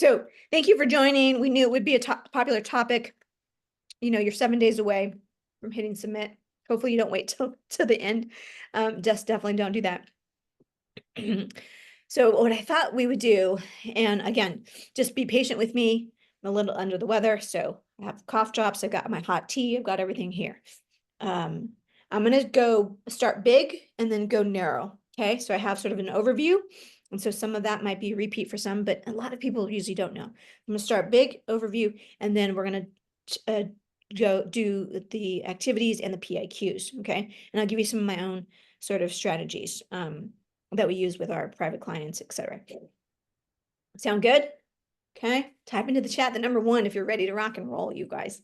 So thank you for joining. We knew it would be a popular topic. You know, you're 7 days away from hitting submit. Hopefully you don't wait till the end. Just definitely don't do that. So what I thought we would do, and again, just be patient with me. I'm a little under the weather, so I have cough drops. I've got my hot tea. I've got everything here. I'm going to go start big and then go narrow. Okay, so I have sort of an overview. And so some of that might be a repeat for some, but a lot of people usually don't know. I'm going to start big overview, and then we're going to go do the activities and the PIQs. Okay, and I'll give you some of my own sort of strategies that we use with our private clients, etc. Sound good? Okay, type into the chat the number 1 if you're ready to rock and roll, you guys.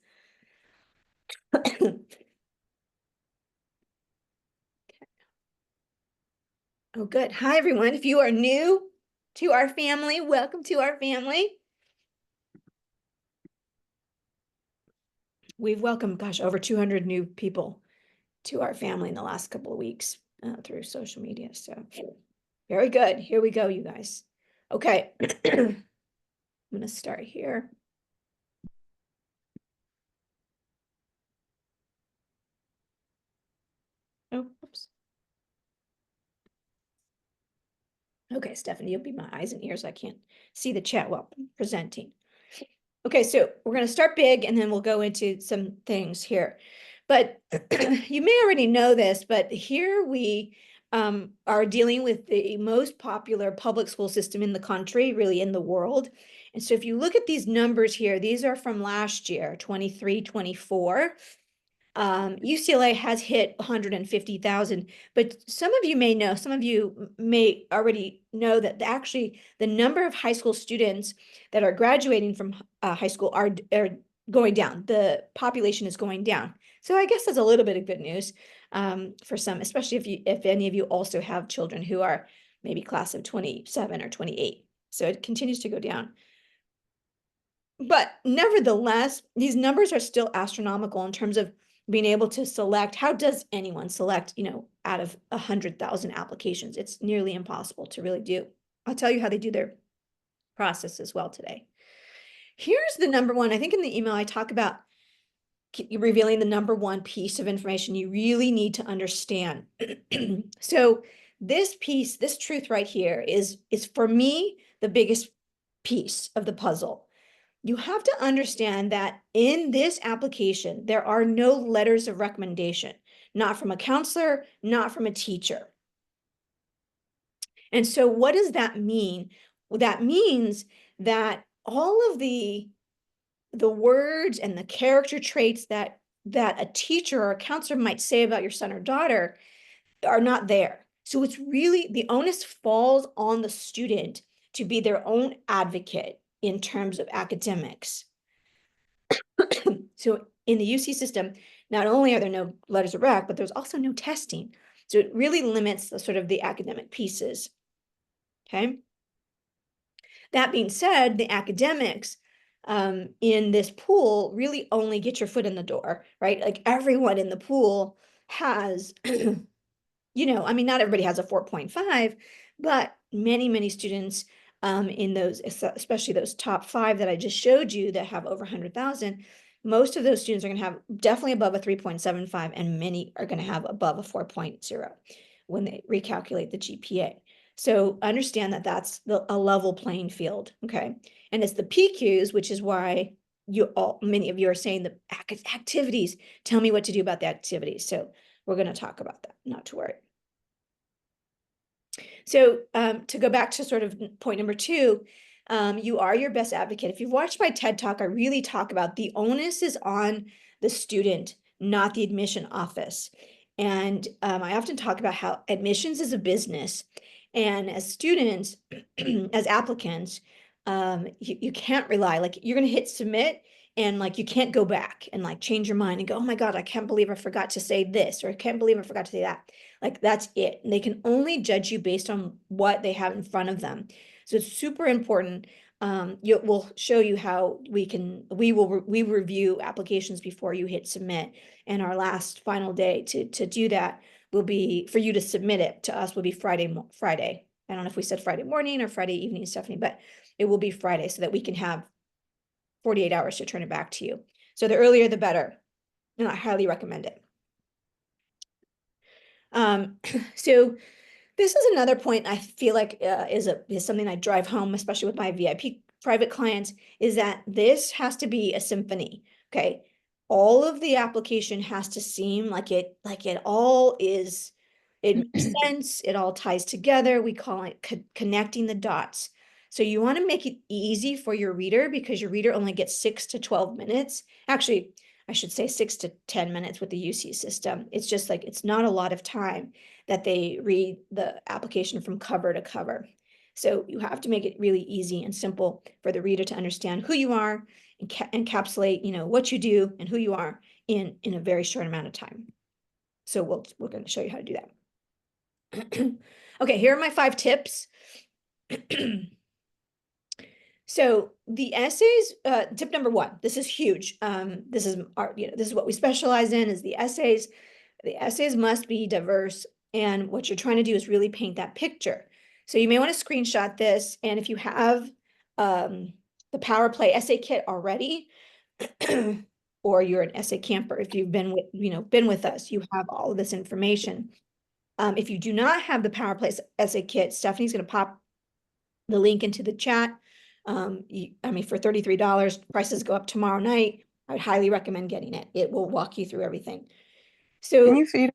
Oh, good. Hi, everyone. If you are new to our family, welcome to our family. We've welcomed, gosh, over 200 new people to our family in the last couple of weeks through social media. So very good. Here we go, you guys. Okay. I'm going to start here. Oh, oops. Okay, Stephanie, you'll be my eyes and ears. I can't see the chat while I'm presenting. Okay, so we're going to start big and then we'll go into some things here. But you may already know this, but here we are dealing with the most popular public school system in the country, really in the world. And so if you look at these numbers here, these are from last year, 23, 24. UCLA has hit 150,000, but some of you may know, some of you may already know that actually the number of high school students that are graduating from high school are going down. The population is going down. So I guess that's a little bit of good news for some, especially if any of you also have children who are maybe class of 27 or 28. So it continues to go down. But nevertheless, these numbers are still astronomical in terms of being able to select. How does anyone select, out of 100,000 applications? It's nearly impossible to really do. I'll tell you how they do their process as well today. Here's the number 1. I think in the email I talk about revealing the number 1 piece of information you really need to understand. So this piece, this truth right here is for me the biggest piece of the puzzle. You have to understand that in this application, there are no letters of recommendation, not from a counselor, not from a teacher. And so what does that mean? Well, that means that all of the words and the character traits that a teacher or a counselor might say about your son or daughter are not there. So it's really, the onus falls on the student to be their own advocate in terms of academics. So in the UC system, not only are there no letters of rec, but there's also no testing. So it really limits the sort of the academic pieces. Okay. That being said, the academics in this pool really only get your foot in the door, right? Like everyone in the pool has, I mean, not everybody has a 4.5, but many students in those, especially those top 5 that I just showed you that have over 100,000, most of those students are going to have definitely above a 3.75, and many are going to have above a 4.0 when they recalculate the GPA. So understand that that's a level playing field, okay? And it's the PQs, which is why many of you are saying the activities. Tell me what to do about the activities. So we're going to talk about that, not to worry. So to go back to sort of point number 2, you are your best advocate. If you've watched my TED Talk, I really talk about the onus is on the student, not the admission office. And I often talk about how admissions is a business. And as students, as applicants, you can't rely, like you're going to hit submit and like you can't go back and like change your mind and go, oh my God, I can't believe I forgot to say this, or I can't believe I forgot to say that. Like that's it. And they can only judge you based on what they have in front of them. So it's super important. We'll show you how we review applications before you hit submit. And our last final day to do that will be for you to submit it to us will be Friday. I don't know if we said Friday morning or Friday evening, Stephanie, but it will be Friday so that we can have 48 hours to turn it back to you. So the earlier, the better. And I highly recommend it. So this is another point I feel like is something I drive home, especially with my VIP private clients, is that this has to be a symphony. Okay. All of the application has to seem like it all is, it makes sense. It all ties together. We call it connecting the dots. So you want to make it easy for your reader because your reader only gets 6 to 12 minutes. Actually, I should say 6 to 10 minutes with the UC system. It's just like, it's not a lot of time that they read the application from cover to cover. So you have to make it really easy and simple for the reader to understand who you are and encapsulate, what you do and who you are in a very short amount of time. So we're going to show you how to do that. Okay, here are my 5 tips. So the essays, tip number 1, this is huge. This is this is what we specialize in, is the essays. The essays must be diverse. And what you're trying to do is really paint that picture. So you may want to screenshot this. And if you have the Power Play essay kit already, or you're an essay camper, if you've been with us, you have all of this information. If you do not have the Power Play essay kit, Stephanie's going to pop the link into the chat. For $33, prices go up tomorrow night. I would highly recommend getting it. It will walk you through everything. So Can you see?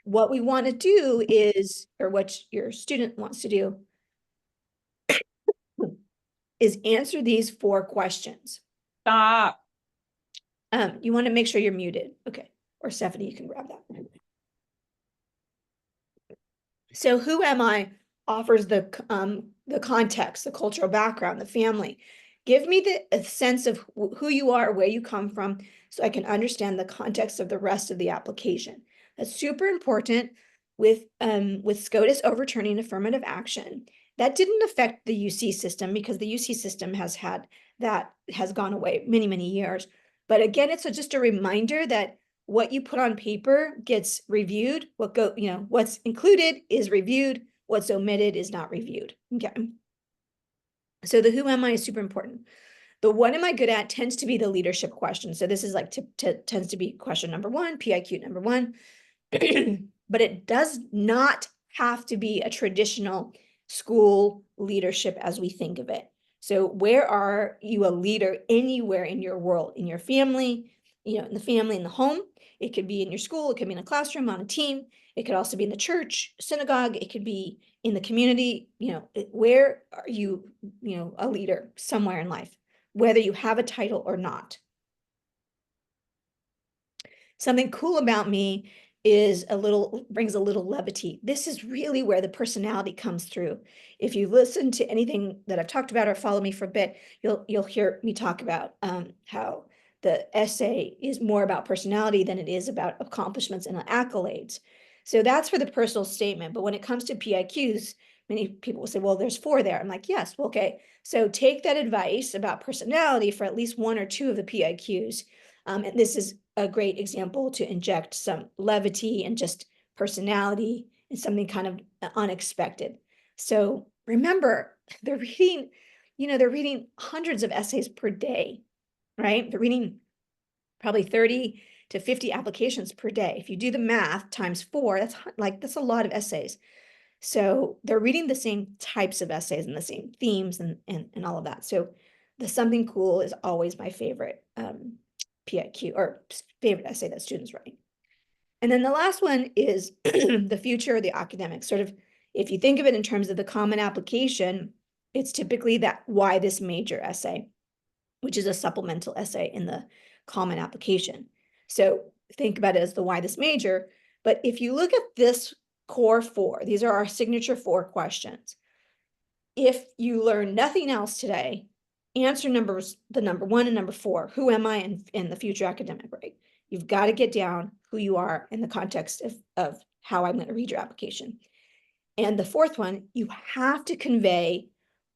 what we want to do is, or what your student wants to do, is answer these 4 questions. Stop. You want to make sure you're muted. Okay. Or Stephanie, you can grab that. So who am I offers the context, the cultural background, the family. Give me a sense of who you are, where you come from, so I can understand the context of the rest of the application. That's super important with SCOTUS overturning affirmative action. That didn't affect the UC system because the UC system has gone away many, many years. But again, it's just a reminder that what you put on paper gets reviewed. What's included is reviewed. What's omitted is not reviewed. Okay. So the who am I is super important. The what am I good at tends to be the leadership question. So this is like tends to be question number 1, PIQ number 1. But it does not have to be a traditional school leadership as we think of it. So where are you a leader anywhere in your world, in your family, in the family, in the home? It could be in your school, it could be in a classroom, on a team. It could also be in the church, synagogue. It could be in the community. Where are you, a leader somewhere in life, whether you have a title or not. Something cool about me is brings a little levity. This is really where the personality comes through. If you listen to anything that I've talked about or follow me for a bit, you'll hear me talk about how the essay is more about personality than it is about accomplishments and accolades. So that's for the personal statement. But when it comes to PIQs, many people will say, well, there's 4 there. I'm like, yes, well, okay. So take that advice about personality for at least 1 or 2 of the PIQs. And this is a great example to inject some levity and just personality and something kind of unexpected. So remember, they're reading hundreds of essays per day, right? They're reading probably 30 to 50 applications per day. If you do the math times 4, that's a lot of essays. So they're reading the same types of essays and the same themes and all of that. So the something cool is always my favorite PIQ or favorite essay that students write. And then the last one is the future of the academic. Sort of, if you think of it in terms of the common application, it's typically that why this major essay, which is a supplemental essay in the common application. So think about it as the why this major. But if you look at this core 4, these are our signature 4 questions. If you learn nothing else today, answer the number 1 and number 4, who am I in the future academic, right? You've got to get down who you are in the context of how I'm going to read your application. And the 4th one, you have to convey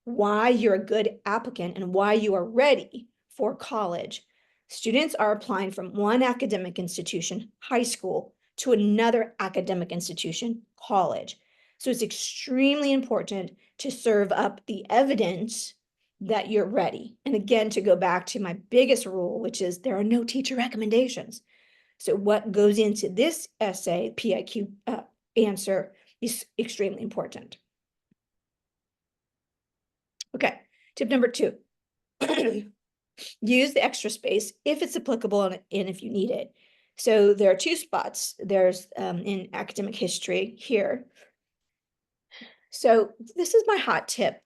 why you're a good applicant and why you are ready for college. Students are applying from one academic institution, high school, to another academic institution, college. So it's extremely important to serve up the evidence that you're ready. And again, to go back to my biggest rule, which is there are no teacher recommendations. So what goes into this essay, PIQ answer, is extremely important. Okay, tip number 2. Use the extra space if it's applicable and if you need it. So there are 2 spots. There's in academic history here. So this is my hot tip.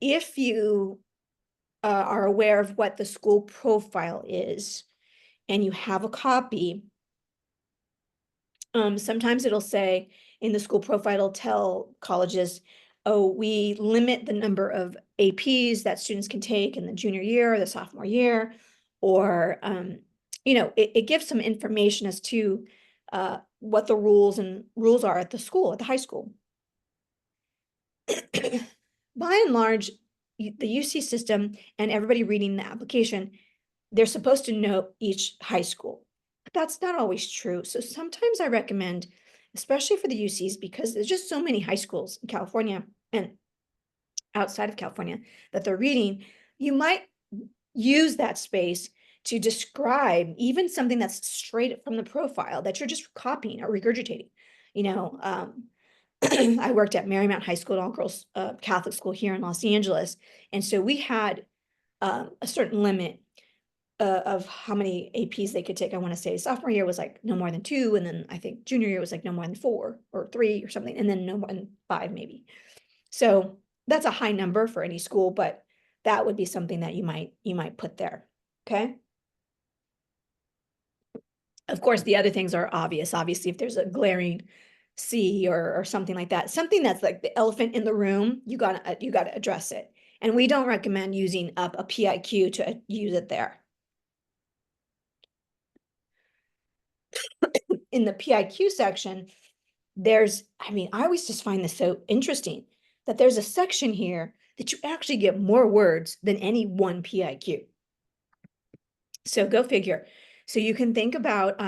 If you are aware of what the school profile is and you have a copy, sometimes it'll say in the school profile, it'll tell colleges, oh, we limit the number of APs that students can take in the junior year or the sophomore year, or, it gives some information as to what the rules are at the school, at the high school. By and large, the UC system and everybody reading the application, they're supposed to know each high school. But that's not always true. So sometimes I recommend, especially for the UCs, because there's just so many high schools in California and outside of California that they're reading, you might use that space to describe even something that's straight from the profile that you're just copying or regurgitating. I worked at Marymount High School, an all-girls Catholic school here in Los Angeles. And so we had a certain limit of how many APs they could take. I want to say sophomore year was like no more than 2. And then I think junior year was like no more than 4 or 3 or something. And then no more than 5 maybe. So that's a high number for any school, but that would be something that you might put there. Okay. Of course, the other things are obvious. Obviously, if there's a glaring C or something like that, something that's like the elephant in the room, you gotta address it. And we don't recommend using up a PIQ to use it there. In the PIQ section, I always just find this so interesting that there's a section here that you actually get more words than any one PIQ. So go figure. So you can think about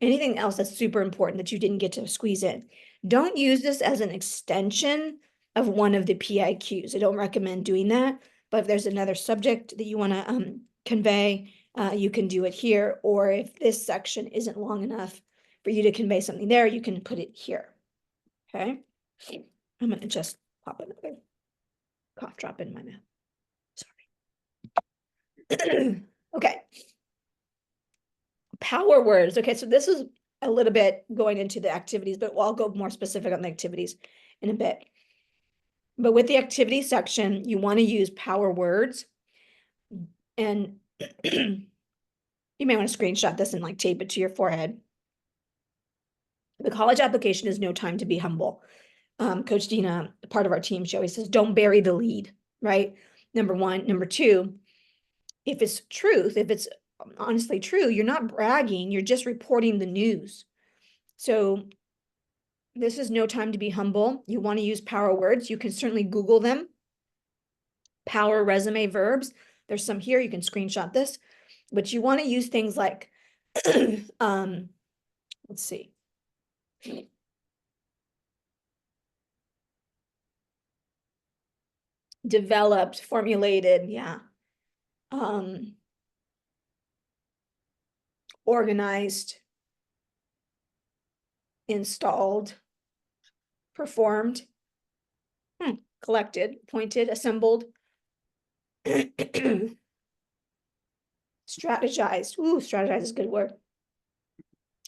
anything else that's super important that you didn't get to squeeze in. Don't use this as an extension of one of the PIQs. I don't recommend doing that, but if there's another subject that you want to convey, you can do it here. Or if this section isn't long enough for you to convey something there, you can put it here. Okay. I'm going to just pop another cough drop in my mouth. Sorry. Okay. Power words. Okay, so this is a little bit going into the activities, but I'll go more specific on the activities in a bit. But with the activity section, you want to use power words. And you may want to screenshot this and like tape it to your forehead. The college application is no time to be humble. Coach Dina, part of our team, she always says, don't bury the lead, right? Number 1. Number 2, if it's truth, if it's honestly true, you're not bragging, you're just reporting the news. So this is no time to be humble. You want to use power words. You can certainly Google them. Power resume verbs. There's some here. You can screenshot this, but you want to use things like, let's see. Developed, formulated, yeah. Organized, installed, performed, collected, appointed, assembled, strategized. Ooh, strategize is a good word.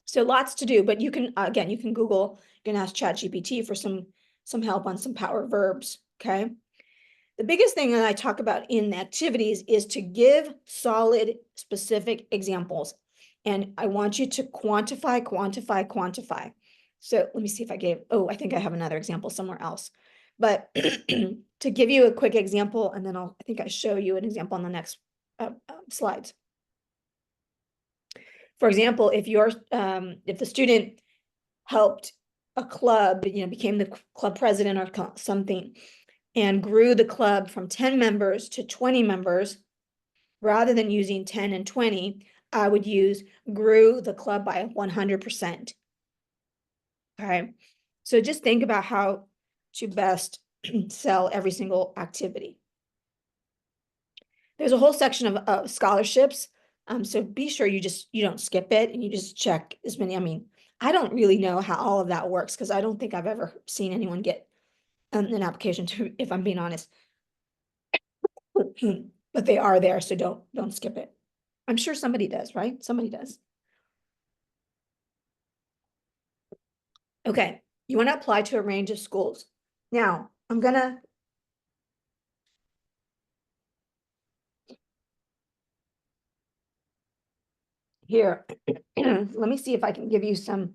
So lots to do, but you can, again, you can Google, you can ask ChatGPT for some help on some power verbs, okay? The biggest thing that I talk about in activities is to give solid, specific examples. And I want you to quantify. So let me see if I think I have another example somewhere else. But to give you a quick example, and then I think I show you an example on the next slides. For example, if the student helped a club, became the club president or something, and grew the club from 10 members to 20 members, rather than using 10 and 20, I would use grew the club by 100%. Okay, so just think about how to best sell every single activity. There's a whole section of scholarships. So be sure you don't skip it and you just check as many. I mean, I don't really know how all of that works because I don't think I've ever seen anyone get an application to, if I'm being honest. But they are there, so don't skip it. I'm sure somebody does, right? Somebody does. Okay, you want to apply to a range of schools. Now, I'm gonna here, let me see if I can give you some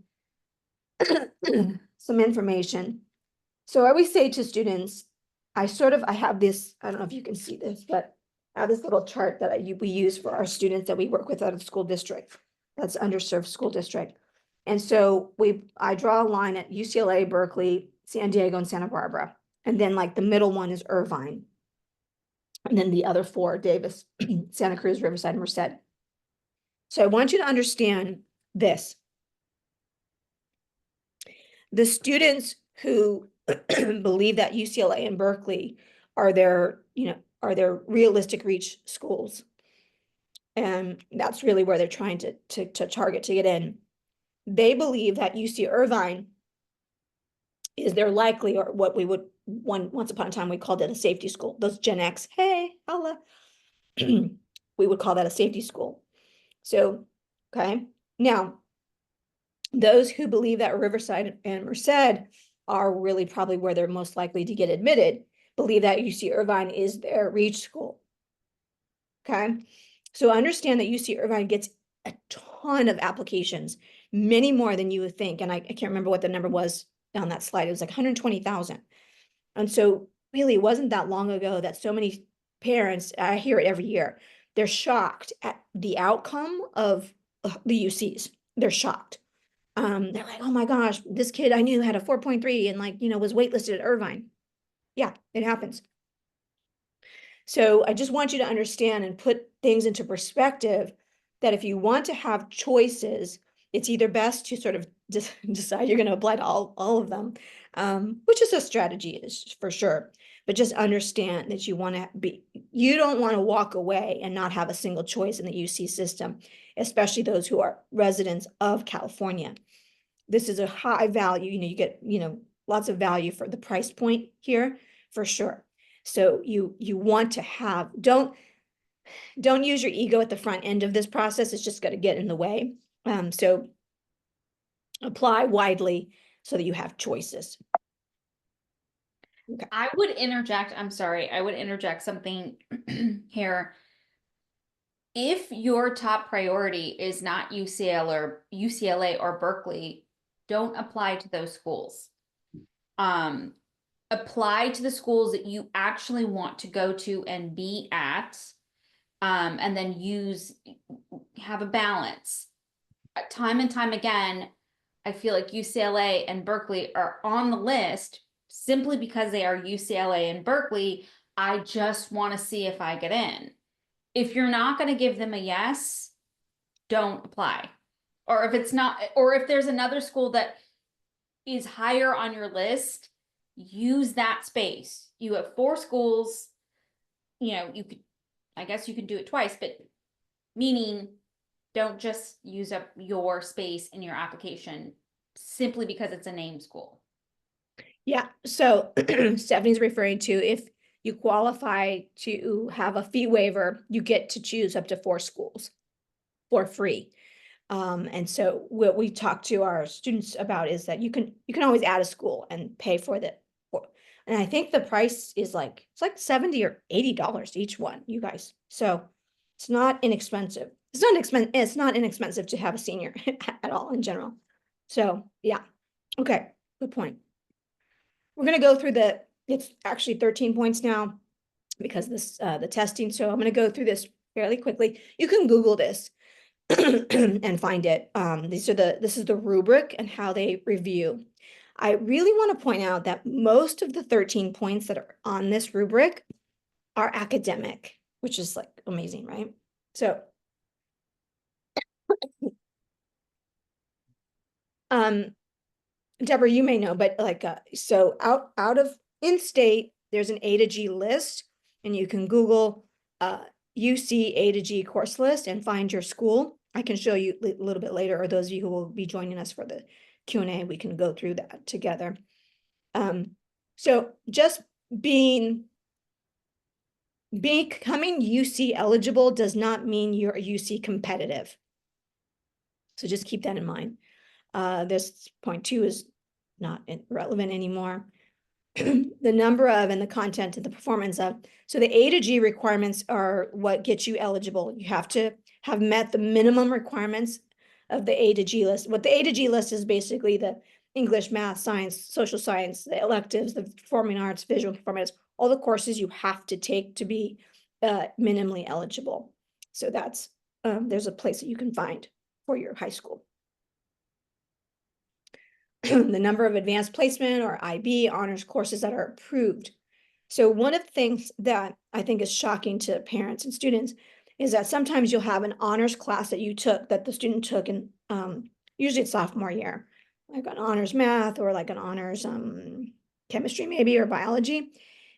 some information. So I always say to students, I have this, I don't know if you can see this, but I have this little chart that we use for our students that we work with out of the school district. That's underserved school district. And so I draw a line at UCLA, Berkeley, San Diego, and Santa Barbara. And then like the middle one is Irvine. And then the other four, Davis, Santa Cruz, Riverside, and Merced. So I want you to understand this. The students who believe that UCLA and Berkeley are their realistic reach schools. And that's really where they're trying to target to get in. They believe that UC Irvine is their likely, or what we would once upon a time we called it a safety school. Those Gen X, hey, holla. We would call that a safety school. So, okay. Now, those who believe that Riverside and Merced are really probably where they're most likely to get admitted, believe that UC Irvine is their reach school. Okay, so understand that UC Irvine gets a ton of applications, many more than you would think. And I can't remember what the number was on that slide. It was like 120,000. And so really it wasn't that long ago that so many parents, I hear it every year, they're shocked at the outcome of the UCs. They're shocked. They're like, oh my gosh, this kid I knew had a 4.3 and was waitlisted at Irvine. Yeah, it happens. So I just want you to understand and put things into perspective that if you want to have choices, it's either best to sort of decide you're going to apply to all of them, which is a strategy is for sure. But just understand that you don't want to walk away and not have a single choice in the UC system, especially those who are residents of California. This is a high value, you get, lots of value for the price point here for sure. So you want to have, don't use your ego at the front end of this process. It's just going to get in the way. So apply widely so that you have choices. Okay. I would interject something here. If your top priority is not UCLA or Berkeley, don't apply to those schools. Apply to the schools that you actually want to go to and be at, and then have a balance. Time and time again, I feel like UCLA and Berkeley are on the list simply because they are UCLA and Berkeley. I just want to see if I get in. If you're not going to give them a yes, don't apply. Or if it's not, or if there's another school that is higher on your list, use that space. You have 4 schools, I guess you can do it twice, but meaning don't just use up your space in your application simply because it's a name school. Yeah, so Stephanie's referring to if you qualify to have a fee waiver, you get to choose up to 4 schools for free. And so what we talk to our students about is that you can always add a school and pay for that. And I think the price is it's like $70 or $80 each one, you guys. So it's not inexpensive. It's not inexpensive to have a senior at all in general. So yeah. Okay, good point. We're gonna go through it's actually 13 points now because the testing. So I'm gonna go through this fairly quickly. You can Google this and find it. This is the rubric and how they review. I really want to point out that most of the 13 points that are on this rubric are academic, which is like amazing, right? So Deborah, you may know, but like, so out of in-state, there's an A to G list, and you can Google UC A to G course list and find your school. I can show you a little bit later, or those of you who will be joining us for the Q&A, we can go through that together. So just becoming UC eligible does not mean you're UC competitive. So just keep that in mind. This point 2 is not relevant anymore. The number of and the content and the performance of. So the A to G requirements are what gets you eligible. You have to have met the minimum requirements of the A to G list. What the A to G list is basically the English, math, science, social science, the electives, the performing arts, visual performance, all the courses you have to take to be minimally eligible. So that's, there's a place that you can find for your high school. The number of advanced placement or IB honors courses that are approved. So one of the things that I think is shocking to parents and students is that sometimes you'll have an honors class that you took, that the student took in, usually it's sophomore year, like an honors math or like an honors chemistry maybe, or biology.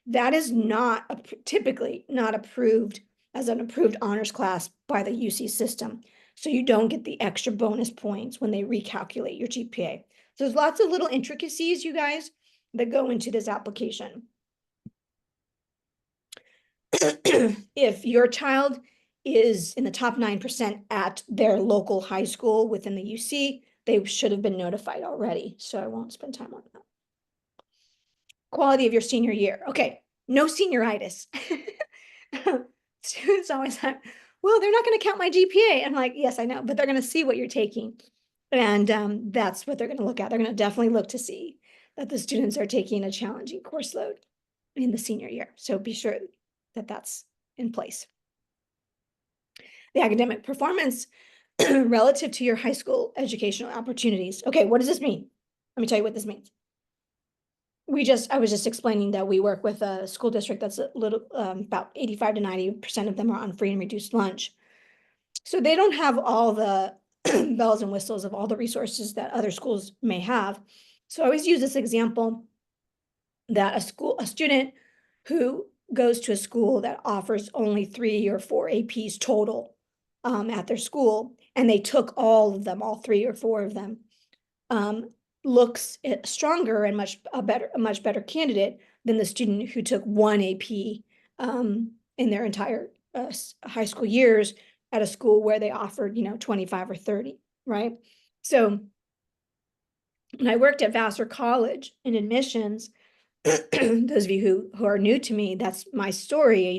That is not typically not approved as an approved honors class by the UC system. So you don't get the extra bonus points when they recalculate your GPA. So there's lots of little intricacies, you guys, that go into this application. If your child is in the top 9% at their local high school within the UC, they should have been notified already. So I won't spend time on that. Quality of your senior year. Okay, no senioritis. Students always have, well, they're not going to count my GPA. I'm like, yes, I know, but they're going to see what you're taking. And that's what they're going to look at. They're going to definitely look to see that the students are taking a challenging course load in the senior year. So be sure that that's in place. The academic performance relative to your high school educational opportunities. Okay, what does this mean? Let me tell you what this means. I was just explaining that we work with a school district that's a little, about 85 to 90% of them are on free and reduced lunch. So they don't have all the bells and whistles of all the resources that other schools may have. So I always use this example that a student who goes to a school that offers only 3 or 4 APs total at their school, and they took all of them, all 3 or 4 of them, looks stronger and a much better candidate than the student who took 1 AP in their entire high school years at a school where they offered, 25 or 30, right? So when I worked at Vassar College in admissions, those of you who are new to me, that's my story.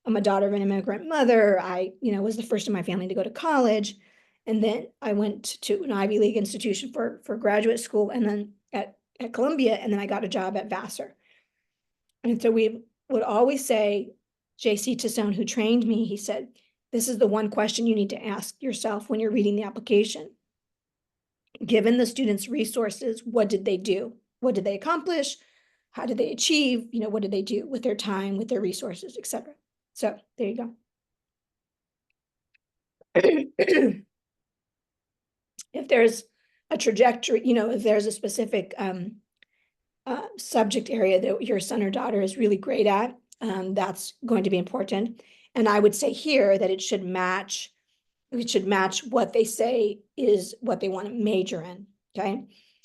I'm a daughter of an immigrant mother. I, was the first in my family to go to college. And then I went to an Ivy League institution for graduate school, and then at Columbia, and then I got a job at Vassar. And so we would always say, J.C. Tassone, who trained me, he said, this is the one question you need to ask yourself when you're reading the application. Given the students' resources, what did they do? What did they accomplish? How did they achieve? What did they do with their time, with their resources, etc. So there you go. If there's a trajectory, if there's a specific subject area that your son or daughter is really great at, that's going to be important. And I would say here that it should match what they say is what they want to major in, okay?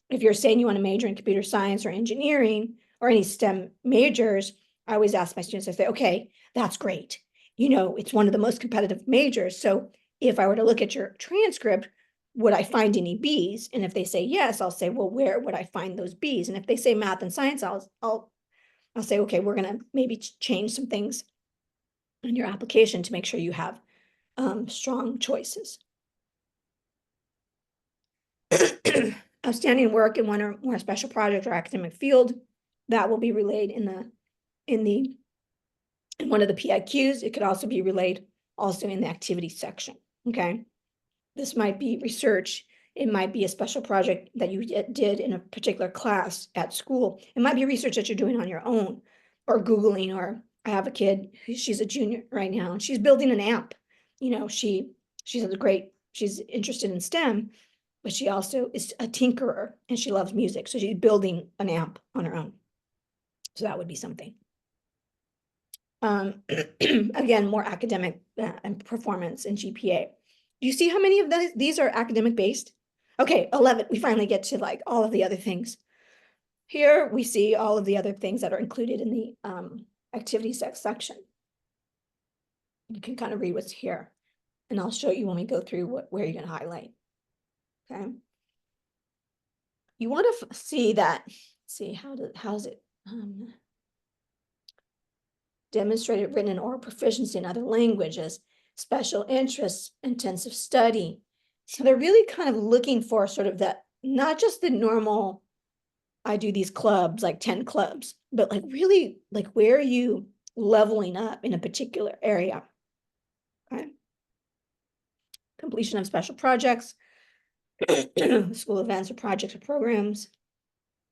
If you're saying you want to major in computer science or engineering or any STEM majors, I always ask my students, I say, okay, that's great. It's one of the most competitive majors. So if I were to look at your transcript, would I find any Bs? And if they say yes, I'll say, well, where would I find those Bs? And if they say math and science, I'll say, okay, we're going to maybe change some things in your application to make sure you have strong choices. Outstanding work in one or more special project or academic field, that will be relayed in one of the PIQs. It could also be relayed also in the activity section, okay? This might be research. It might be a special project that you did in a particular class at school. It might be research that you're doing on your own, or Googling, or I have a kid, she's a junior right now, and she's building an app. She has a great she's interested in STEM, but she also is a tinkerer and she loves music. So she's building an amp on her own. So that would be something. Again, more academic and performance and GPA. Do you see how many of these are academic based? Okay, 11, we finally get to like all of the other things. Here we see all of the other things that are included in the activity section. You can kind of read what's here, and I'll show you when we go through where you're going to highlight. Okay. You want to see that, see how's it demonstrated written and oral proficiency in other languages, special interests, intensive study. So they're really kind of looking for sort of that, not just the normal, I do these clubs, like 10 clubs, but like really like where are you leveling up in a particular area? Okay. Completion of special projects, school events or projects or programs,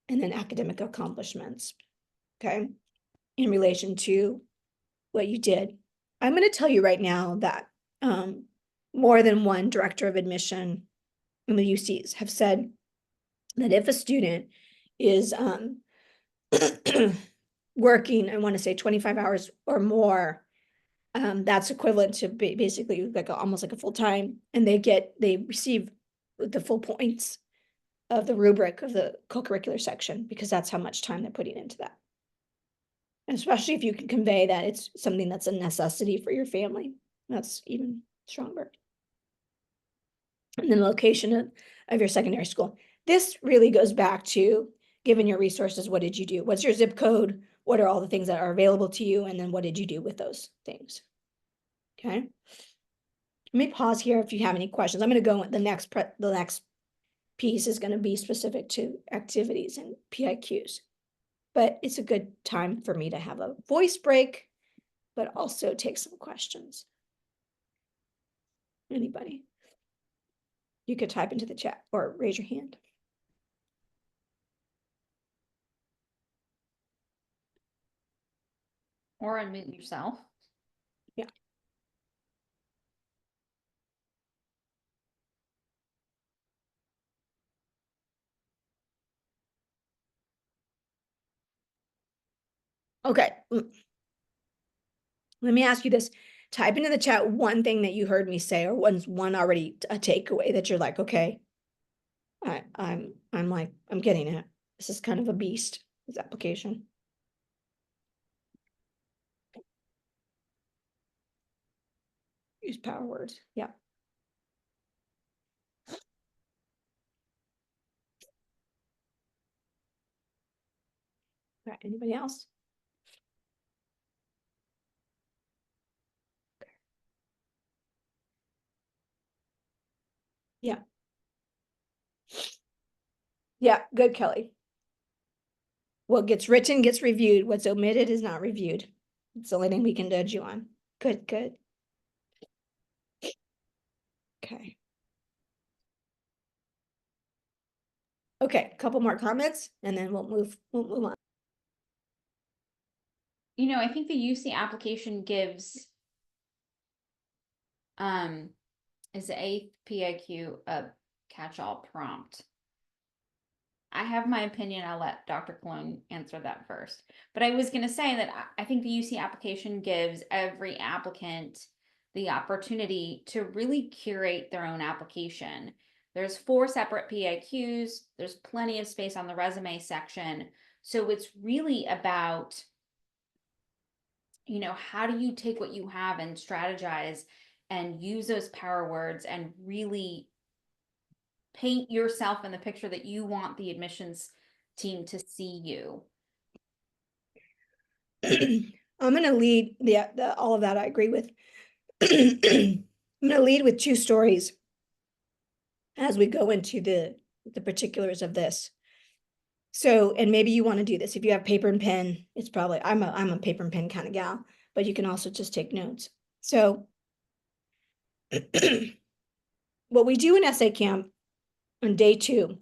and then academic accomplishments. Okay. In relation to what you did. I'm going to tell you right now that more than one director of admission in the UCs have said that if a student is working, I want to say 25 hours or more, that's equivalent to basically like almost like a full time, and they receive the full points of the rubric of the co-curricular section because that's how much time they're putting into that. And especially if you can convey that it's something that's a necessity for your family, that's even stronger. And then the location of your secondary school. This really goes back to, given your resources, what did you do? What's your zip code? What are all the things that are available to you? And then what did you do with those things? Okay. Let me pause here if you have any questions. I'm going to go, the next piece is going to be specific to activities and PIQs. But it's a good time for me to have a voice break, but also take some questions. Anybody? You could type into the chat or raise your hand. Or unmute yourself. Yeah. Okay. Let me ask you this. Type into the chat one thing that you heard me say, or one already a takeaway that you're like, okay, I'm getting it. This is kind of a beast, this application. Use power words. Yeah. All right, anybody else? Yeah. Yeah, good, Kelly. What gets written gets reviewed. What's omitted is not reviewed. It's the only thing we can judge you on. Good, good. Okay. Okay, a couple more comments and then we'll move on. You know, I think the UC application gives is the APIQ a catch-all prompt. I have my opinion. I'll let Dr. Cologne answer that first. But I was going to say that I think the UC application gives every applicant the opportunity to really curate their own application. There's 4 separate PIQs. There's plenty of space on the resume section. So it's really about, you know, how do you take what you have and strategize and use those power words and really paint yourself in the picture that you want the admissions team to see you. I'm going to lead all of that. I agree with. I'm going to lead with 2 stories as we go into the particulars of this. So, and maybe you want to do this if you have paper and pen. It's probably I'm a paper and pen kind of gal, but you can also just take notes. So, what we do in essay camp on day 2,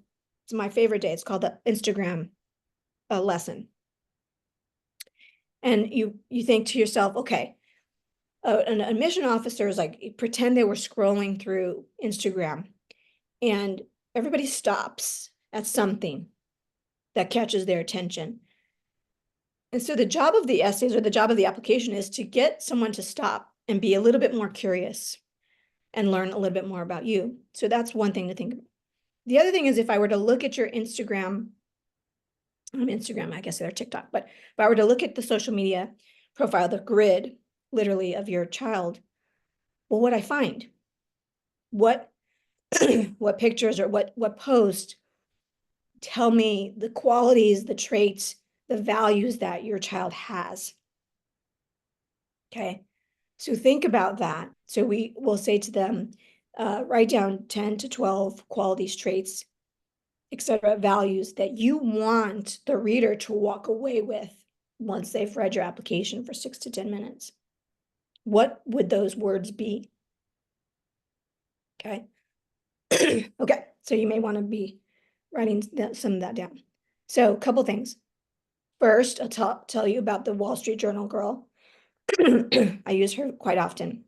it's my favorite day. It's called the Instagram lesson. And you think to yourself, okay, an admission officer is like, pretend they were scrolling through Instagram and everybody stops at something that catches their attention. And so the job of the essays or the job of the application is to get someone to stop and be a little bit more curious and learn a little bit more about you. So that's one thing to think about. The other thing is, if I were to look at your Instagram, I guess they're TikTok, but if I were to look at the social media profile, the grid literally of your child, well, what I find, what what pictures or what post tell me the qualities, the traits, the values that your child has. Okay, so think about that. So we will say to them, write down 10 to 12 qualities, traits, etc., values that you want the reader to walk away with once they've read your application for 6 to 10 minutes. What would those words be? Okay. Okay, so you may want to be writing some of that down. So a couple things. First, I'll tell you about the Wall Street Journal girl. I use her quite often.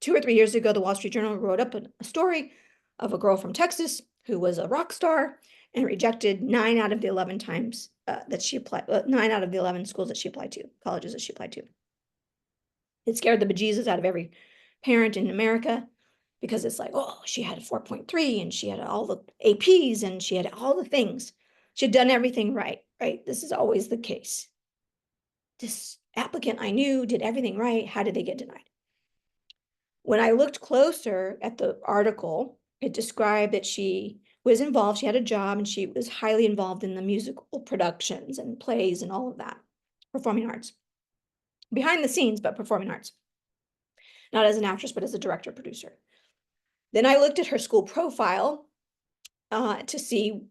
2 or 3 years ago, the Wall Street Journal wrote up a story of a girl from Texas who was a rock star and rejected 9 out of the 11 times that she applied, 9 out of the 11 schools that she applied to, colleges that she applied to. It scared the bejesus out of every parent in America because it's like, oh, she had a 4.3 and she had all the APs and she had all the things. She had done everything right, right? This is always the case. This applicant I knew did everything right. How did they get denied? When I looked closer at the article, it described that she was involved, she had a job, and she was highly involved in the musical productions and plays and all of that, performing arts. Behind the scenes, but performing arts. Not as an actress, but as a director, producer. Then I looked at her school profile to see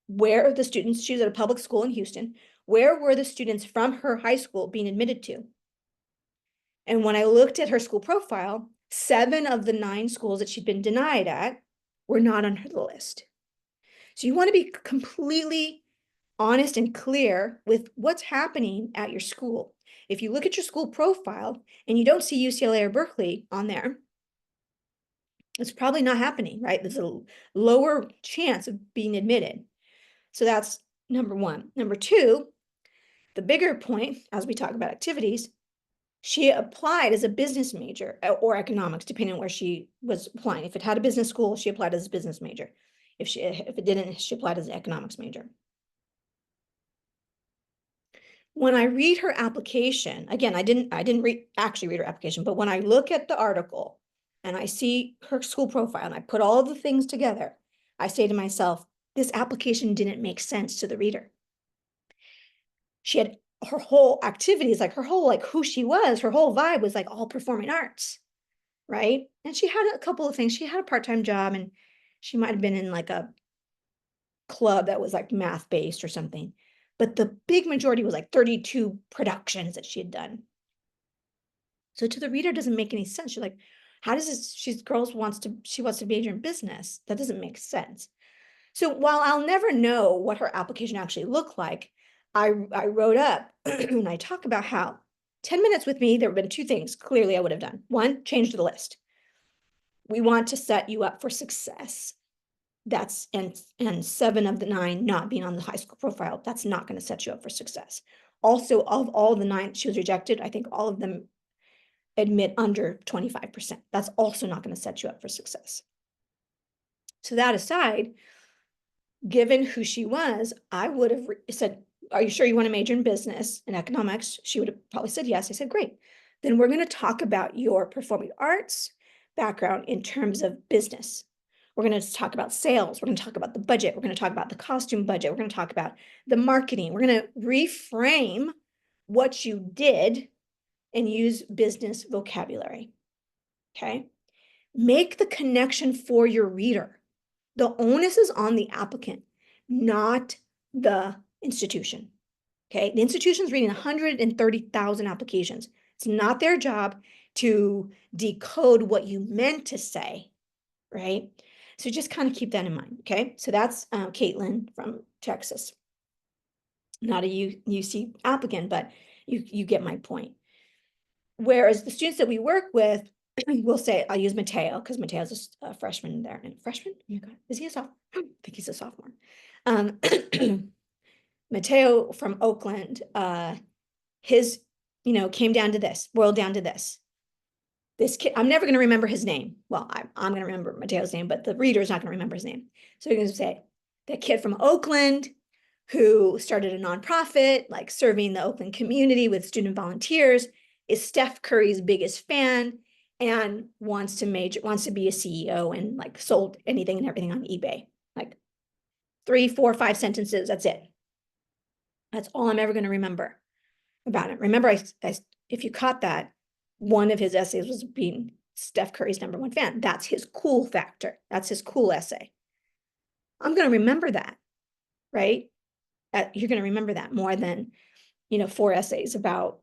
where the students, she was at a public school in Houston, where were the students from her high school being admitted to? And when I looked at her school profile, 7 of the 9 schools that she'd been denied at were not on her list. So you want to be completely honest and clear with what's happening at your school. If you look at your school profile and you don't see UCLA or Berkeley on there, it's probably not happening, right? There's a lower chance of being admitted. So that's number one. Number two, the bigger point, as we talk about activities, she applied as a business major or economics, depending on where she was applying. If it had a business school, she applied as a business major. If it didn't, she applied as an economics major. When I read her application, again, I didn't actually read her application, but when I look at the article and I see her school profile and I put all of the things together, I say to myself, this application didn't make sense to the reader. She had her whole activities, like her whole, like who she was, her whole vibe was like all performing arts, right? And she had a couple of things. She had a part-time job and she might have been in like a club that was like math-based or something. But the big majority was like 32 productions that she had done. So to the reader, it doesn't make any sense. She's like, how does this, she wants to major in business. That doesn't make sense. So while I'll never know what her application actually looked like, I wrote up and I talk about how 10 minutes with me, there have been 2 things clearly I would have done. One, change the list. We want to set you up for success. That's and 7 of the 9 not being on the high school profile, that's not going to set you up for success. Also, of all the 9 she was rejected, I think all of them admit under 25%. That's also not going to set you up for success. So that aside, given who she was, I would have said, are you sure you want to major in business and economics? She would have probably said yes. I said, great. Then we're going to talk about your performing arts background in terms of business. We're going to talk about sales. We're going to talk about the budget. We're going to talk about the costume budget. We're going to talk about the marketing. We're going to reframe what you did and use business vocabulary. Okay. Make the connection for your reader. The onus is on the applicant, not the institution. Okay. The institution's reading 130,000 applications. It's not their job to decode what you meant to say, right? So just kind of keep that in mind. Okay. So that's Caitlin from Texas. Not a UC applicant, but you get my point. Whereas the students that we work with, we'll say, I'll use Mateo, because Mateo's a freshman there. And freshman? Oh my God, is he a sophomore? I think he's a sophomore. Mateo from Oakland, his, came down to this, boiled down to this. This kid, I'm never going to remember his name. Well, I'm going to remember Mateo's name, but the reader's not going to remember his name. So you're going to say, the kid from Oakland who started a nonprofit, like serving the Oakland community with student volunteers, is Steph Curry's biggest fan and wants to be a CEO and like sold anything and everything on eBay. Like 3, 4, 5 sentences. That's it. That's all I'm ever going to remember about it. Remember, if you caught that, one of his essays was being Steph Curry's #1 fan. That's his cool factor. That's his cool essay. I'm going to remember that, right? You're going to remember that more than, 4 essays about,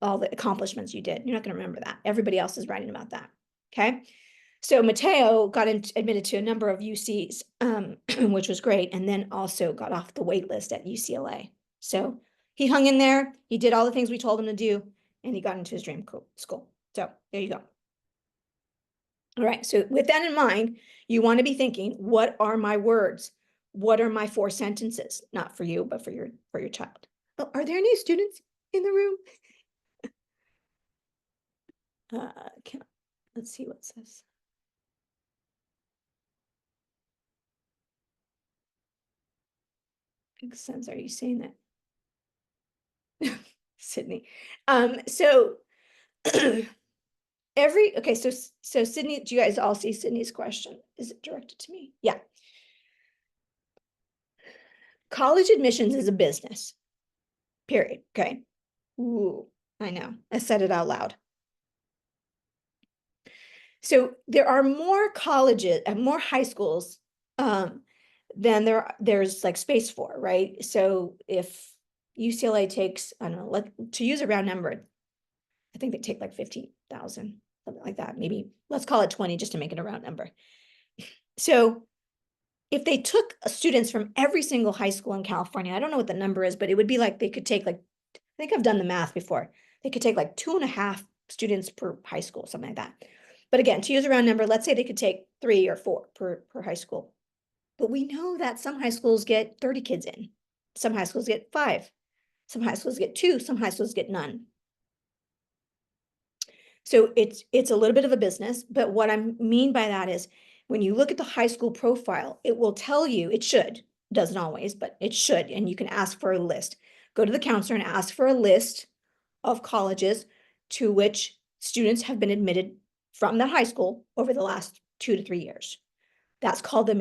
all the accomplishments you did. You're not going to remember that. Everybody else is writing about that. Okay. So Mateo got admitted to a number of UCs, which was great. And then also got off the wait list at UCLA. So he hung in there. He did all the things we told him to do, and he got into his dream school. So there you go. All right. So with that in mind, you want to be thinking, what are my words? What are my 4 sentences? Not for you, but for your child. Oh, are there any students in the room? Let's see what it says. Makes sense. Are you saying that? Sydney. So okay, so Sydney, do you guys all see Sydney's question? Is it directed to me? Yeah. College admissions is a business. Period. Okay. Ooh, I know. I said it out loud. So there are more colleges and more high schools than there's like space for, right? So if UCLA takes, I don't know, to use a round number, I think they take like 15,000, something like that. Maybe let's call it 20 just to make it a round number. So if they took students from every single high school in California, I don't know what the number is, but it would be like they could take I think I've done the math before. They could take like 2.5 students per high school, something like that. But again, to use a round number, let's say they could take 3 or 4 per high school. But we know that some high schools get 30 kids in. Some high schools get 5. Some high schools get 2. Some high schools get none. So it's a little bit of a business, but what I mean by that is when you look at the high school profile, it will tell you, it should, doesn't always, but it should, and you can ask for a list. Go to the counselor and ask for a list of colleges to which students have been admitted from that high school over the last 2 to 3 years. That's called the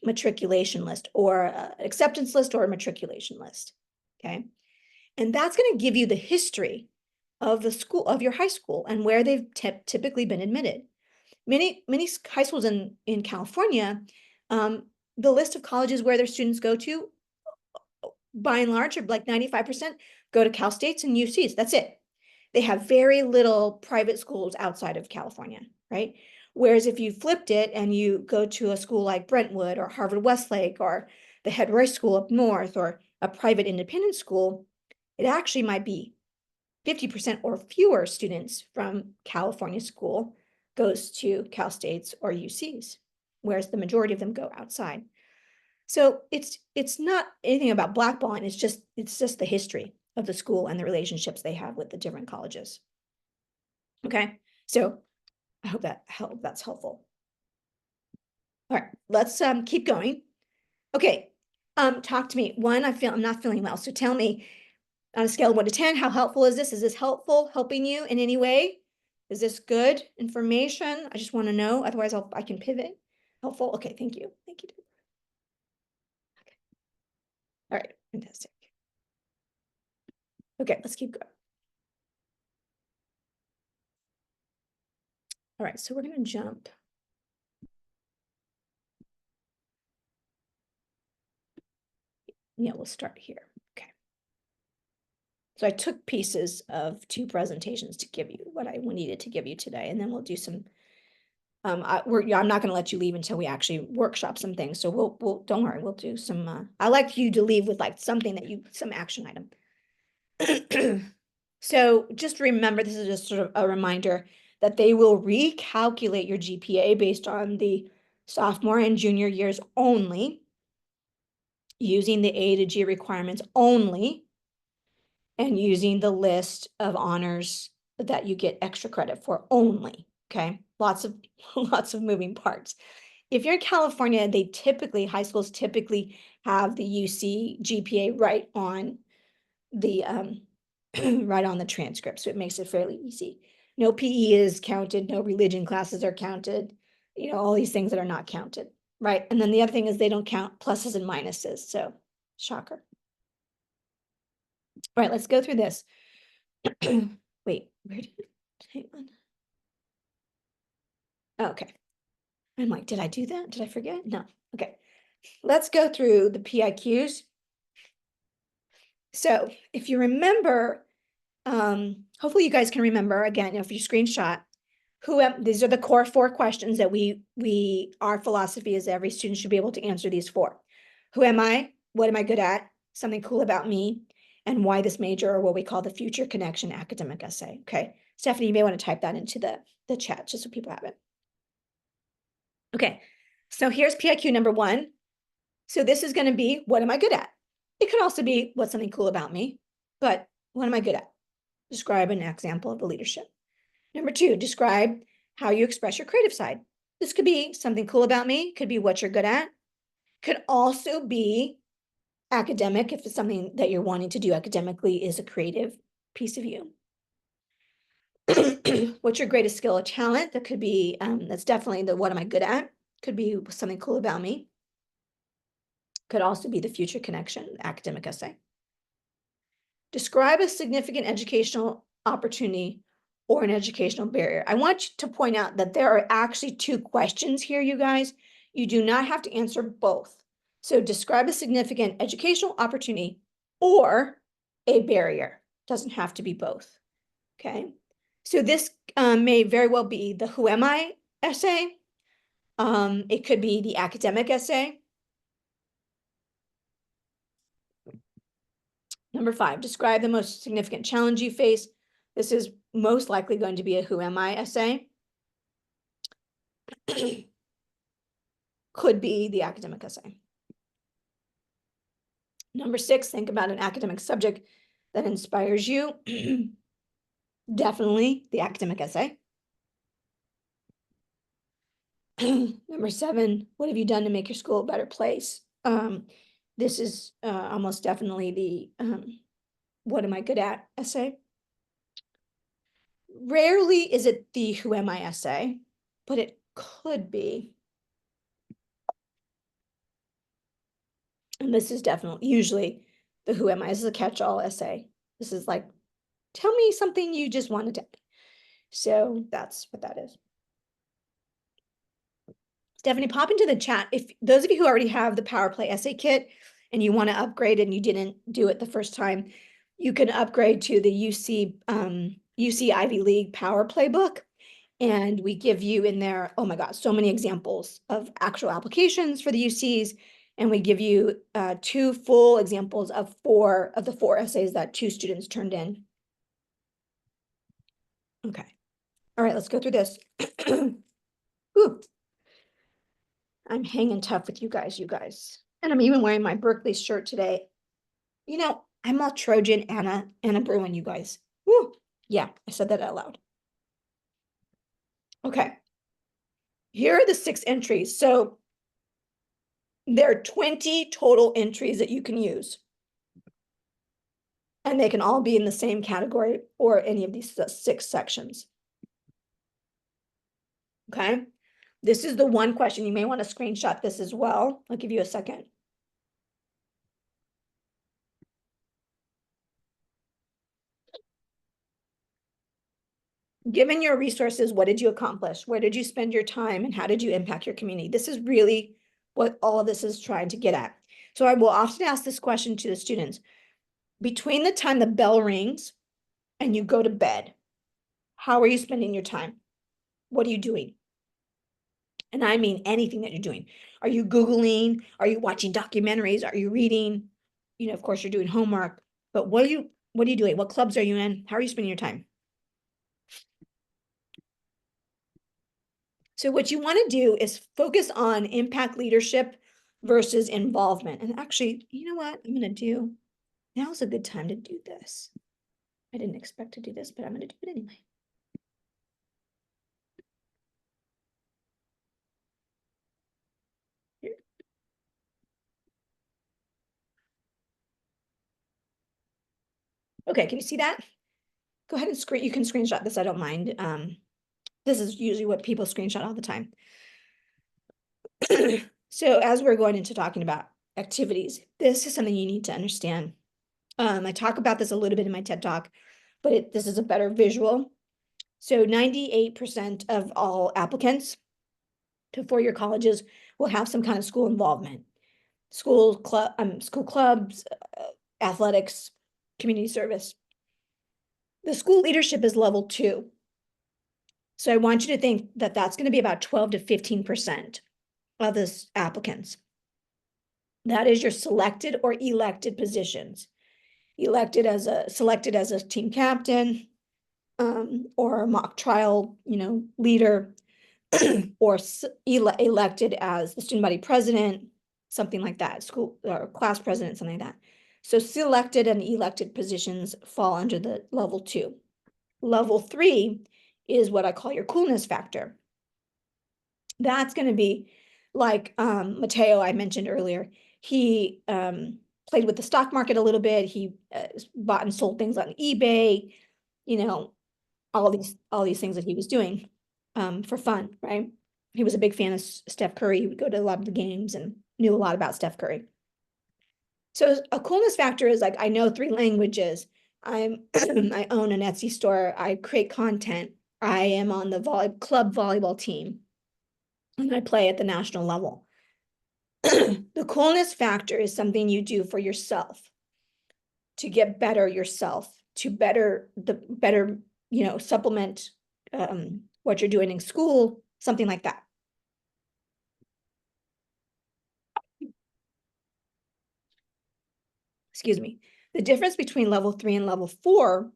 matriculation list or acceptance list or a matriculation list. Okay. And that's going to give you the history of the school, of your high school, and where they've typically been admitted. Many high schools in California, the list of colleges where their students go to, by and large, are like 95% go to Cal States and UCs. That's it. They have very little private schools outside of California, right? Whereas if you flipped it and you go to a school like Brentwood or Harvard Westlake or the Head Royce School up north or a private independent school, it actually might be 50% or fewer students from California school goes to Cal States or UCs, whereas the majority of them go outside. So it's not anything about blackballing. It's just the history of the school and the relationships they have with the different colleges. Okay, so I hope that's helpful. All right, let's keep going. Okay, talk to me. 1, I'm not feeling well, so tell me on a scale of 1 to 10, how helpful is this? Is this helping you in any way? Is this good information? I just want to know. Otherwise, I can pivot. Helpful. Okay, thank you. Thank you. Okay. All right, fantastic. Okay, let's keep going. All right, so we're going to jump. Yeah, we'll start here. Okay. So I took pieces of 2 presentations to give you what I needed to give you today, and then we'll do some. I'm not going to let you leave until we actually workshop some things. So we'll don't worry, we'll do some. I like you to leave with like something some action item. So just remember, this is just sort of a reminder that they will recalculate your GPA based on the sophomore and junior years only, using the A to G requirements only, and using the list of honors that you get extra credit for only. Okay, lots of lots of moving parts. If you're in California, they typically, high schools typically have the UC GPA right on the right on the transcript, so it makes it fairly easy. No PE is counted, no religion classes are counted, all these things that are not counted, right? And then the other thing is they don't count pluses and minuses, so shocker. All right, let's go through this. Wait, where did hang on. Okay. I'm like, did I do that? Did I forget? No. Okay. Let's go through the PIQs. So if you remember, hopefully you guys can remember again, if you screenshot, these are the core 4 questions that our philosophy is every student should be able to answer these 4. Who am I? What am I good at? Something cool about me, and why this major, or what we call the future connection academic essay. Okay. Stephanie, you may want to type that into the chat just so people have it. Okay. So here's PIQ number 1. So this is going to be, what am I good at? It could also be, what's something cool about me, but what am I good at? Describe an example of the leadership. Number 2, describe how you express your creative side. This could be something cool about me, could be what you're good at, could also be academic if it's something that you're wanting to do academically is a creative piece of you. What's your greatest skill or talent? That could be, that's definitely the what am I good at, could be something cool about me. Could also be the future connection, academic essay. Describe a significant educational opportunity or an educational barrier. I want to point out that there are actually 2 questions here, you guys. You do not have to answer both. So describe a significant educational opportunity or a barrier. Doesn't have to be both. Okay. So this may very well be the who am I essay. It could be the academic essay. Number 5, describe the most significant challenge you face. This is most likely going to be a who am I essay. Could be the academic essay. Number 6, think about an academic subject that inspires you. Definitely the academic essay. Number 7, what have you done to make your school a better place? This is almost definitely the what am I good at essay. Rarely is it the who am I essay, but it could be. And this is definitely usually the who am I. This is a catch-all essay. This is like, tell me something you just wanted to. So that's what that is. Stephanie, pop into the chat. If those of you who already have the Power Play essay kit and you want to upgrade and you didn't do it the first time, you can upgrade to the UC Ivy League Power Playbook. And we give you in there, oh my God, so many examples of actual applications for the UCs. And we give you 2 full examples of 4 of the 4 essays that 2 students turned in. Okay. All right, let's go through this. Ooh. I'm hanging tough with you guys. And I'm even wearing my Berkeley shirt today. I'm all Trojan and a Bruin, you guys. Woo. Yeah, I said that out loud. Okay. Here are the 6 entries. So there are 20 total entries that you can use. And they can all be in the same category or any of these 6 sections. Okay. This is the one question. You may want to screenshot this as well. I'll give you a second. Given your resources, what did you accomplish? Where did you spend your time and how did you impact your community? This is really what all of this is trying to get at. So I will often ask this question to the students. Between the time the bell rings and you go to bed, how are you spending your time? What are you doing? And I mean anything that you're doing. Are you Googling? Are you watching documentaries? Are you reading? Of course, you're doing homework. But what are you What are you doing? What clubs are you in? How are you spending your time? So what you want to do is focus on impact leadership versus involvement. And actually, you know what? I'm going to do, now's a good time to do this. I didn't expect to do this, but I'm going to do it anyway. Here. Okay, can you see that? Go ahead and you can screenshot this, I don't mind. This is usually what people screenshot all the time. So as we're going into talking about activities, this is something you need to understand. I talk about this a little bit in my TED Talk, but this is a better visual. So 98% of all applicants to four-year colleges will have some kind of school involvement. School clubs, athletics, community service. The school leadership is level 2. So I want you to think that that's going to be about 12 to 15% of the applicants. That is your selected or elected positions. Selected as a team captain, or a mock trial, leader, or elected as the student body president, something like that, school or class president, something like that. So selected and elected positions fall under the level 2. Level 3 is what I call your coolness factor. That's going to be like Mateo, I mentioned earlier. He played with the stock market a little bit. He bought and sold things on eBay, all these things that he was doing for fun, right? He was a big fan of Steph Curry. He would go to a lot of the games and knew a lot about Steph Curry. So a coolness factor is like, I know 3 languages. I own an Etsy store. I create content. I am on the club volleyball team, and I play at the national level. The coolness factor is something you do for yourself to get better yourself, to better, supplement what you're doing in school, something like that. Excuse me. The difference between level 3 and level 4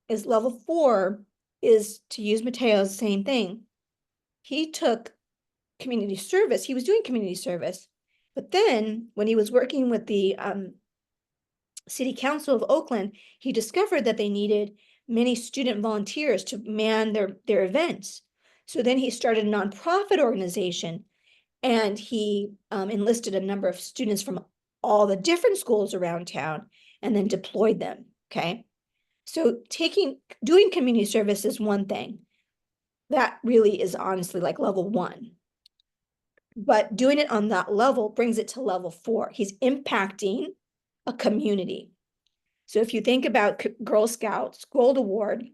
is level 4 is, to use Mateo's same thing. He took community service. He was doing community service, but then when he was working with the City Council of Oakland, he discovered that they needed many student volunteers to man their events. So then he started a nonprofit organization, and he enlisted a number of students from all the different schools around town and then deployed them, okay? So doing community service is one thing. That really is honestly like level 1. But doing it on that level brings it to level 4. He's impacting a community. So if you think about Girl Scouts Gold Award,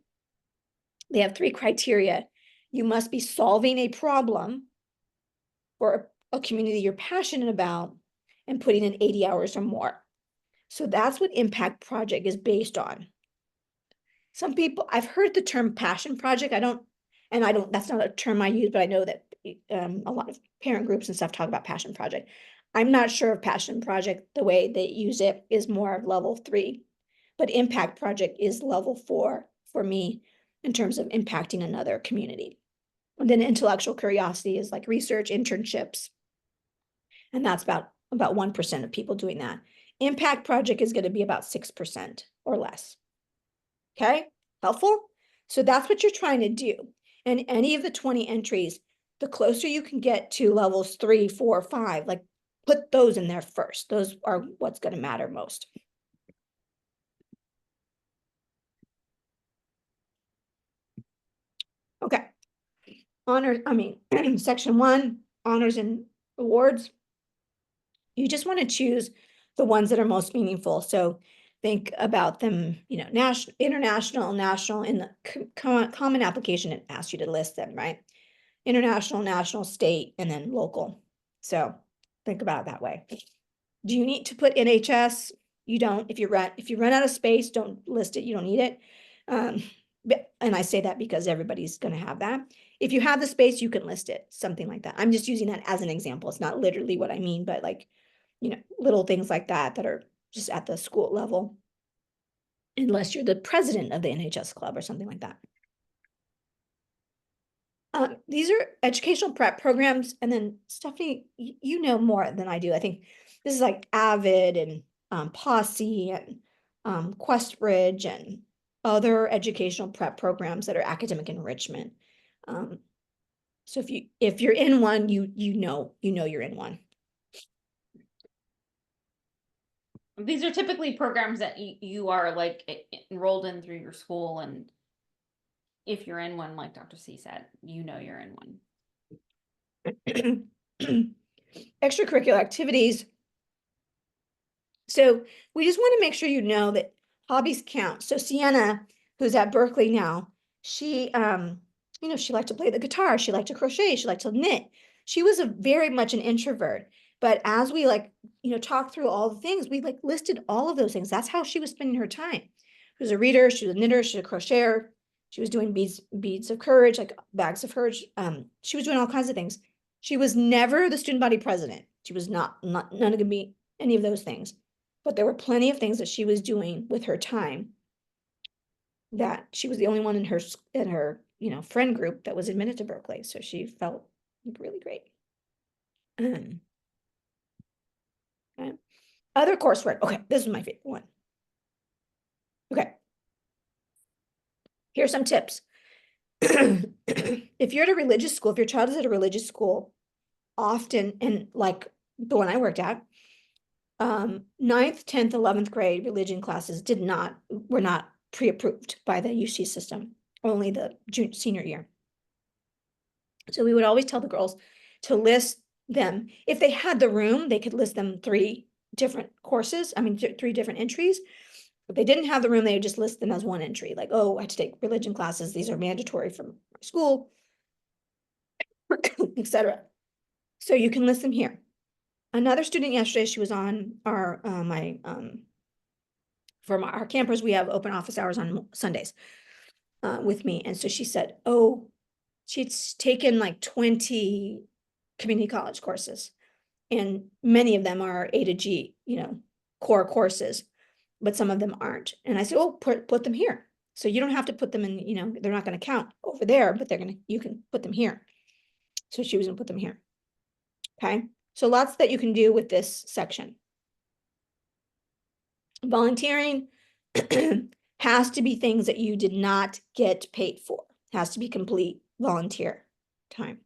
they have 3 criteria. You must be solving a problem for a community you're passionate about and putting in 80 hours or more. So that's what impact project is based on. Some people, I've heard the term passion project. That's not a term I use, but I know that a lot of parent groups and stuff talk about passion project. I'm not sure if passion project, the way they use it, is more of level 3, but impact project is level 4 for me in terms of impacting another community. And then intellectual curiosity is like research, internships. And that's about 1% of people doing that. Impact project is going to be about 6% or less. Okay, helpful? So that's what you're trying to do. And any of the 20 entries, the closer you can get to levels 3, 4, 5, like put those in there first. Those are what's going to matter most. Okay. Section 1, honors and awards. You just want to choose the ones that are most meaningful. So think about them, national, international, national. In the common application, it asks you to list them, right? International, national, state, and then local. So think about it that way. Do you need to put NHS? You don't. If you run out of space, don't list it. You don't need it. And I say that because everybody's going to have that. If you have the space, you can list it, something like that. I'm just using that as an example. It's not literally what I mean, but like, little things like that are just at the school level. unless you're the president of the NHS club or something like that. These are educational prep programs, and then Stephanie, you know more than I do. I think this is like Avid and Posse and QuestBridge and other educational prep programs that are academic enrichment. So if you're in one, you know you're in one. These are typically programs that you are like enrolled in through your school, and if you're in one, like Dr. C said, you know you're in one. Extracurricular activities. So we just want to make sure you know that hobbies count. So Sienna, who's at Berkeley now, she she liked to play the guitar, she liked to crochet, she liked to knit. She was very much an introvert. But as we talked through all the things, we listed all of those things. That's how she was spending her time. She was a reader, she was a knitter, she was a crocheter, she was doing beads of courage, like bags of courage. She was doing all kinds of things. She was never the student body president. She was not none of any of those things. But there were plenty of things that she was doing with her time that she was the only one in her friend group that was admitted to Berkeley. So she felt really great. Okay. Other coursework. Okay, this is my favorite one. Okay. Here's some tips. If you're at a religious school, if your child is at a religious school, often, and like the one I worked at, 9th, 10th, 11th grade religion classes were not pre-approved by the UC system, only the senior year. So we would always tell the girls to list them. If they had the room, they could list them 3 different courses. I mean, 3 different entries. If they didn't have the room, they would just list them as one entry. Like, oh, I have to take religion classes. These are mandatory from my school, etc. So you can list them here. Another student yesterday, she was on from our campers, we have open office hours on Sundays with me. And so she said, oh, she'd taken like 20 community college courses, and many of them are A to G, core courses, but some of them aren't. And I said, oh, put them here. So you don't have to put them in, they're not going to count over there, but you can put them here. So she was going to put them here. Okay. So lots that you can do with this section. Volunteering has to be things that you did not get paid for. Has to be complete volunteer time.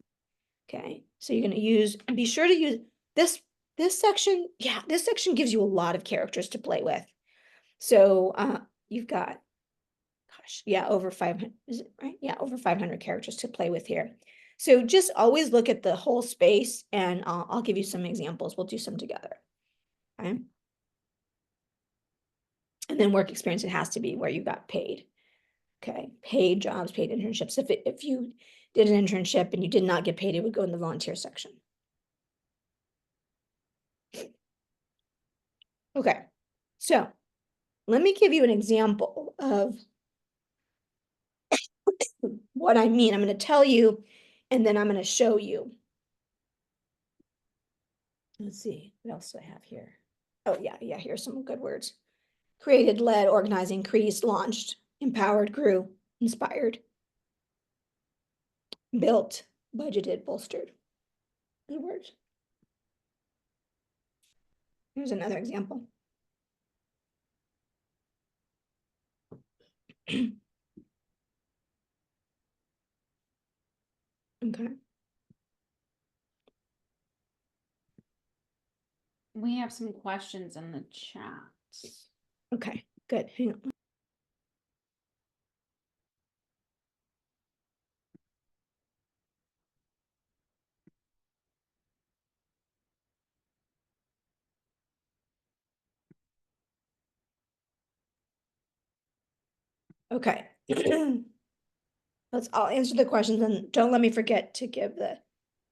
Okay, so you're going to be sure to use this section. Yeah, this section gives you a lot of characters to play with. So you've got, gosh, yeah, over 500, is it right? Yeah, over 500 characters to play with here. So just always look at the whole space, and I'll give you some examples. We'll do some together. Okay. And then work experience, it has to be where you got paid. Okay, paid jobs, paid internships. If you did an internship and you did not get paid, it would go in the volunteer section. Okay, so let me give you an example of what I mean. I'm going to tell you, and then I'm going to show you. Let's see, what else do I have here? Oh, yeah, here's some good words. Created, led, organized, increased, launched, empowered, grew, inspired, built, budgeted, bolstered. Good words. Here's another example. Okay. We have some questions in the chat. Okay, good. Hang on. Okay. I'll answer the questions, and don't let me forget to give the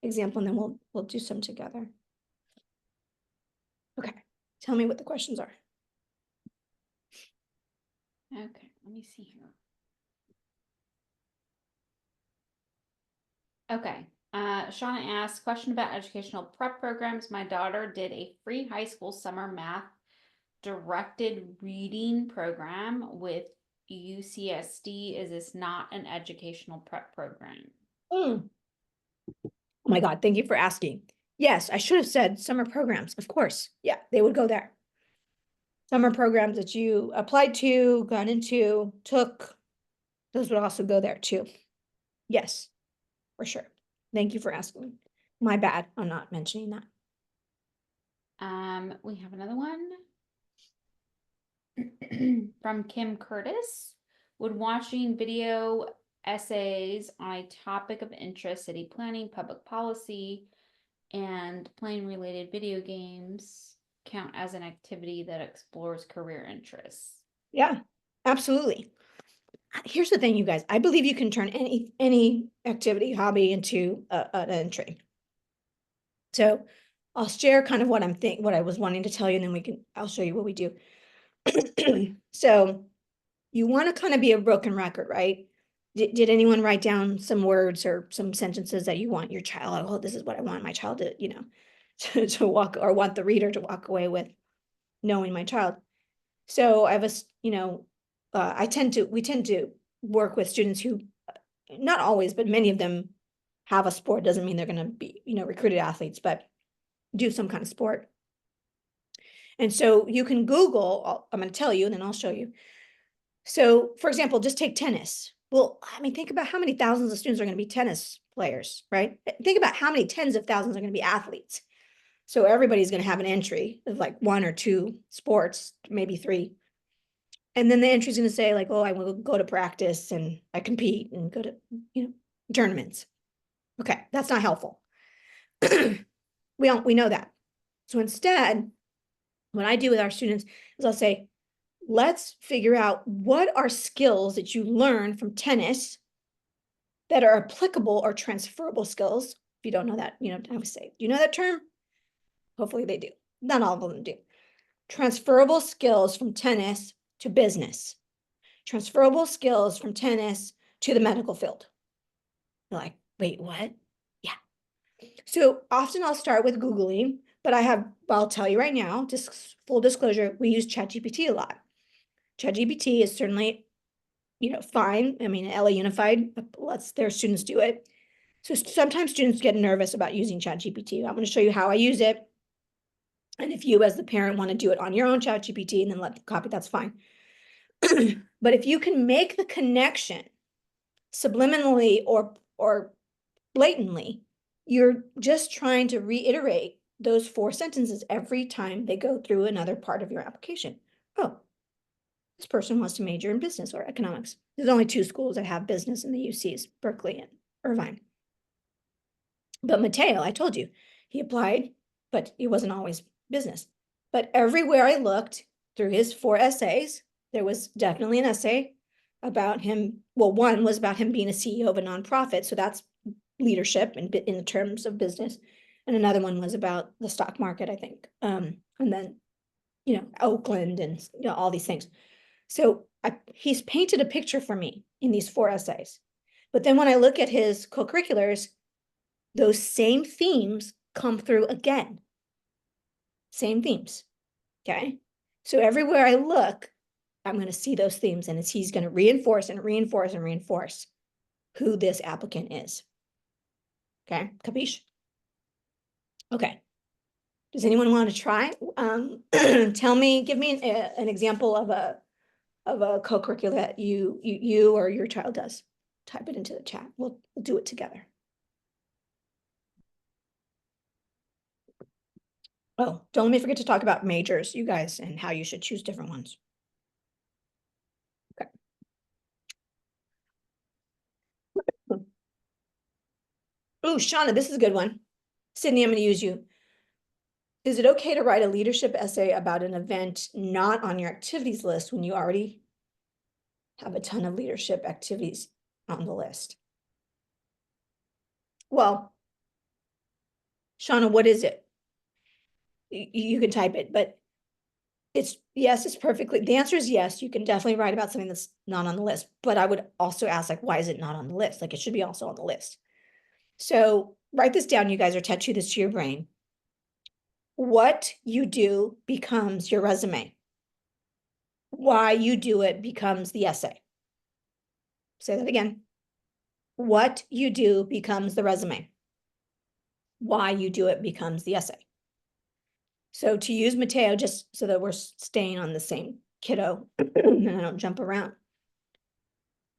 example, and then we'll do some together. Okay. Tell me what the questions are. Okay, let me see here. Okay. Shauna asks, question about educational prep programs. My daughter did a free high school summer math directed reading program with UCSD. Is this not an educational prep program? Mm. Oh my God, thank you for asking. Yes, I should have said summer programs, of course. Yeah, they would go there. Summer programs that you applied to, got into, took, those would also go there too. Yes, for sure. Thank you for asking. My bad, I'm not mentioning that. We have another one from Kim Curtis. Would watching video essays on a topic of interest, city planning, public policy, and playing related video games count as an activity that explores career interests? Yeah, absolutely. Here's the thing, you guys, I believe you can turn any activity, hobby into an entry. So I'll share kind of what what I was wanting to tell you, and then I'll show you what we do. So you want to kind of be a broken record, right? Did anyone write down some words or some sentences that you want your child, oh, this is what I want my child to, to walk, or want the reader to walk away with knowing my child. So I was, we tend to work with students who, not always, but many of them have a sport. Doesn't mean they're going to be, recruited athletes, but do some kind of sport. And so you can Google, I'm going to tell you, and then I'll show you. So for example, just take tennis. Well, I mean, think about how many thousands of students are going to be tennis players, right? Think about how many tens of thousands are going to be athletes. So everybody's going to have an entry of like one or two sports, maybe three. And then the entry is going to say like, oh, I will go to practice and I compete and go to, tournaments. Okay, that's not helpful. We know that. So instead, what I do with our students is I'll say, let's figure out what are skills that you learn from tennis that are applicable or transferable skills. If you don't know that, I would say, do you know that term? Hopefully they do. Not all of them do. Transferable skills from tennis to business. Transferable skills from tennis to the medical field. You're like, wait, what? Yeah. So often I'll start with Googling, but I'll tell you right now, just full disclosure, we use ChatGPT a lot. ChatGPT is certainly, fine. I mean, LA Unified lets their students do it. So sometimes students get nervous about using ChatGPT. I'm going to show you how I use it. And if you as the parent want to do it on your own ChatGPT and then let the copy, that's fine. But if you can make the connection subliminally or blatantly, you're just trying to reiterate those 4 sentences every time they go through another part of your application. Oh, this person wants to major in business or economics. There's only 2 schools that have business in the UCs, Berkeley and Irvine. But Mateo, I told you, he applied, but it wasn't always business. But everywhere I looked through his 4 essays, there was definitely an essay about him. Well, one was about him being a CEO of a nonprofit. So that's leadership in terms of business. And another one was about the stock market, I think. And then, Oakland and, all these things. So he's painted a picture for me in these 4 essays. But then when I look at his co-curriculars, those same themes come through again. Same themes. Okay. So everywhere I look, I'm going to see those themes, and he's going to reinforce and reinforce and reinforce who this applicant is. Okay. Capiche? Okay. Does anyone want to try? Give me an example of a co-curricular that you or your child does. Type it into the chat. We'll do it together. Oh, don't let me forget to talk about majors, you guys, and how you should choose different ones. Okay. Oh, Shauna, this is a good one. Sydney, I'm going to use you. Is it okay to write a leadership essay about an event not on your activities list when you already have a ton of leadership activities on the list? Well, Shauna, what is it? You can type it, but it's perfectly, the answer is yes, you can definitely write about something that's not on the list, but I would also ask, like, why is it not on the list? Like, it should be also on the list. So write this down, you guys, or tattoo this to your brain. What you do becomes your resume. why you do it becomes the essay. Say that again. What you do becomes the resume. Why you do it becomes the essay. So to use Mateo, just so that we're staying on the same kiddo and I don't jump around.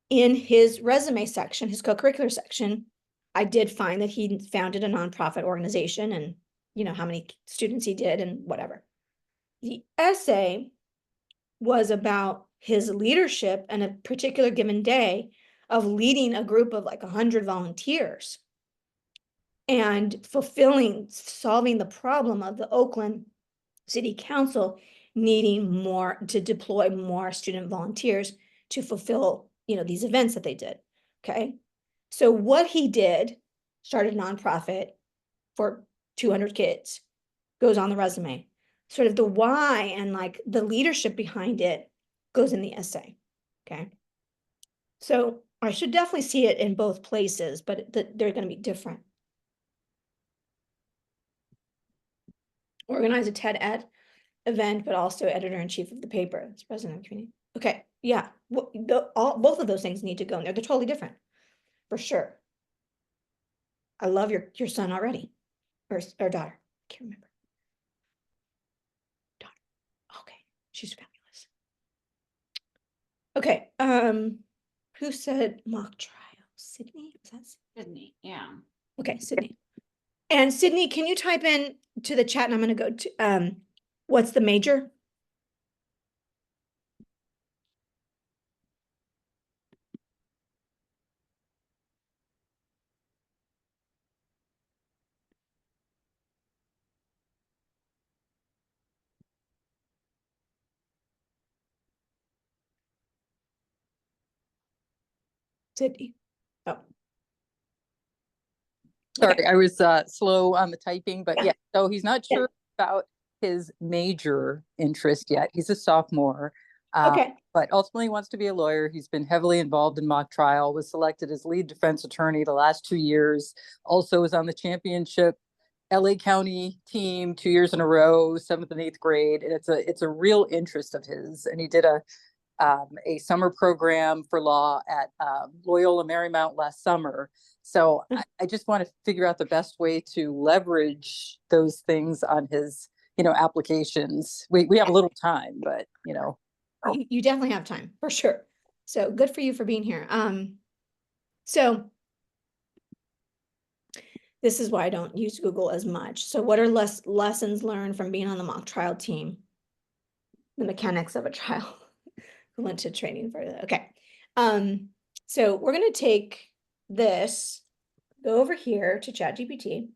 In his resume section, his co-curricular section, I did find that he founded a nonprofit organization and, you know, how many students he did and whatever. The essay was about his leadership in a particular given day of leading a group of like 100 volunteers and solving the problem of the Oakland City Council needing more to deploy more student volunteers to fulfill, you know, these events that they did. Okay. So what he did, started a nonprofit for 200 kids, goes on the resume. Sort of the why and like the leadership behind it goes in the essay. Okay. So I should definitely see it in both places, but they're going to be different. Organize a TED Ed event, but also editor-in-chief of the paper. It's president of the community. Okay, yeah, both of those things need to go in there. They're totally different, for sure. I love your son already, or daughter. I can't remember. Daughter. Okay, she's fabulous. Okay, who said mock trial? Sydney? Was that Sydney? Yeah. okay, Sydney. And Sydney, can you type in to the chat and I'm gonna go to what's the major? Sydney. Oh. Sorry, Okay. I was slow on the typing, but yeah, so he's not Yeah. sure about his major interest yet. He's a sophomore, Okay. but ultimately wants to be a lawyer. He's been heavily involved in mock trial, was selected as lead defense attorney the last 2 years, also was on the championship LA County team 2 years in a row, 7th and 8th grade. And it's a real interest of his. And he did a summer program for law at Loyola Marymount last summer. So I just want to figure out the best way to leverage those things on his, applications. We have a little time, but You definitely have time for sure. So good for you for being here. So this is why I don't use Google as much. So what are lessons learned from being on the mock trial team? The mechanics of a trial. Who went to training for that? Okay. So we're gonna take this, go over here to ChatGPT.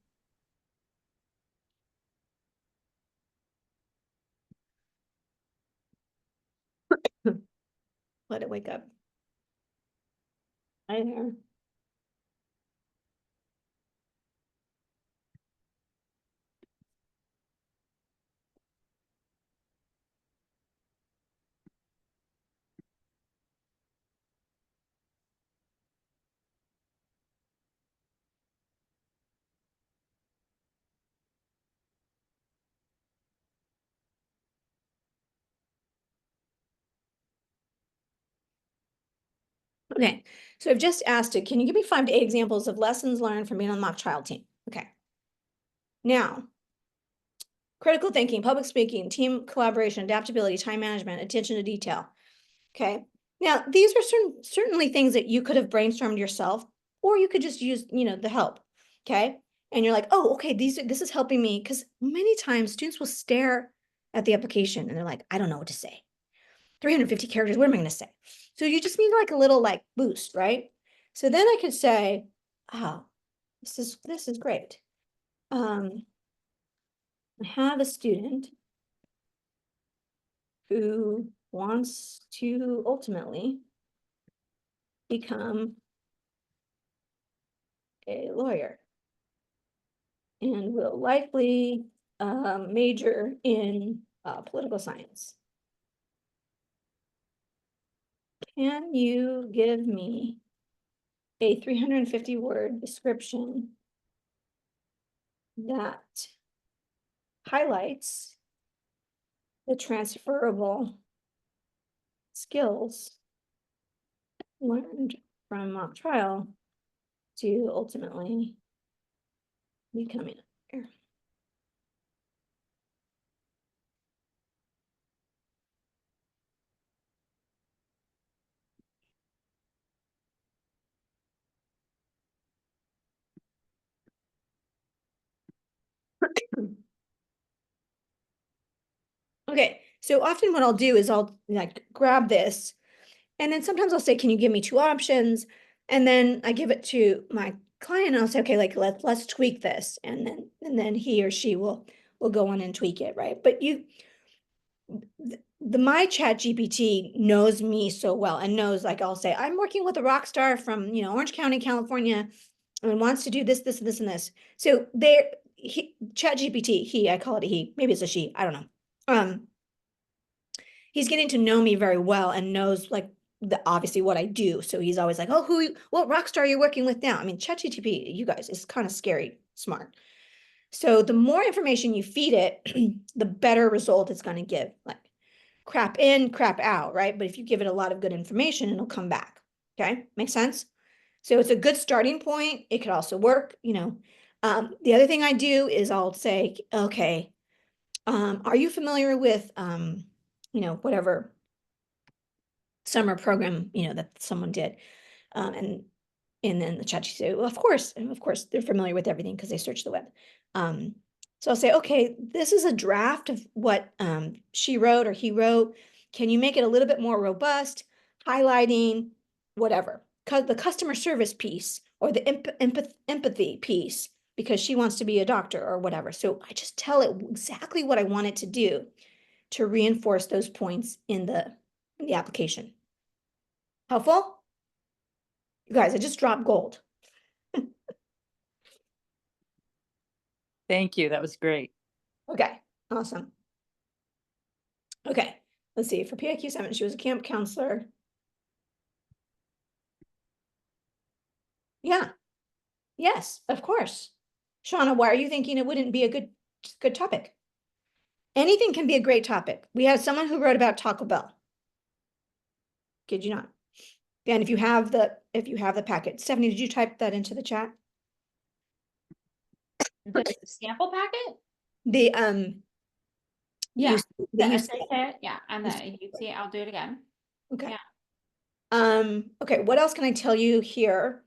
Let it wake up. Hi there. Okay, so I've just asked it, can you give me 5 to 8 examples of lessons learned from being on the mock trial team? Okay. Now, critical thinking, public speaking, team collaboration, adaptability, time management, attention to detail. Okay. Now, these are certainly things that you could have brainstormed yourself, or you could just use, the help. Okay. And you're like, oh, okay, this is helping me. Because many times students will stare at the application and they're like, I don't know what to say. 350 characters, what am I going to say? So you just need like a little like boost, right? So then I could say, oh, this is great. I have a student who wants to ultimately become a lawyer and will likely major in political science. Can you give me a 350 word description that highlights the transferable skills learned from mock trial to ultimately becoming a lawyer. Okay, so often what I'll do is I'll like grab this, and then sometimes I'll say, can you give me two options? And then I give it to my client and I'll say, okay, like let's tweak this. And then he or she will go on and tweak it, right? But the my chat GPT knows me so well and knows, like, I'll say, I'm working with a rock star from, Orange County, California, and wants to do this, this, and this, and this. So chat GPT, I call it a he, maybe it's a she, I don't know. He's getting to know me very well and knows like obviously what I do. So he's always like, oh, what rock star are you working with now? I mean, ChatGPT, you guys, is kind of scary smart. So the more information you feed it, the better result it's going to give. Like crap in, crap out, right? But if you give it a lot of good information, it'll come back. Okay, makes sense? So it's a good starting point. It could also work, The other thing I do is I'll say, okay, are you familiar with whatever summer program, that someone did? And then the chat, she said, well, of course, and of course they're familiar with everything because they search the web. So I'll say, okay, this is a draft of what she wrote or he wrote. Can you make it a little bit more robust, highlighting whatever? The customer service piece or the empathy piece, because she wants to be a doctor or whatever. So I just tell it exactly what I want it to do to reinforce those points in the application. Helpful? You guys, I just dropped gold. Thank you. That was great. Okay, awesome. Okay, let's see. For PIQ7, she was a camp counselor. Yeah. Yes, of course. Shauna, why are you thinking it wouldn't be a good topic? Anything can be a great topic. We had someone who wrote about Taco Bell. Kid you not. And if you have the packet, Stephanie, did you type that into the chat? The sample packet? The Yeah, the the UC essay set, yeah, and the you see, I'll do it again. Okay. Yeah. Okay, what else can I tell you here?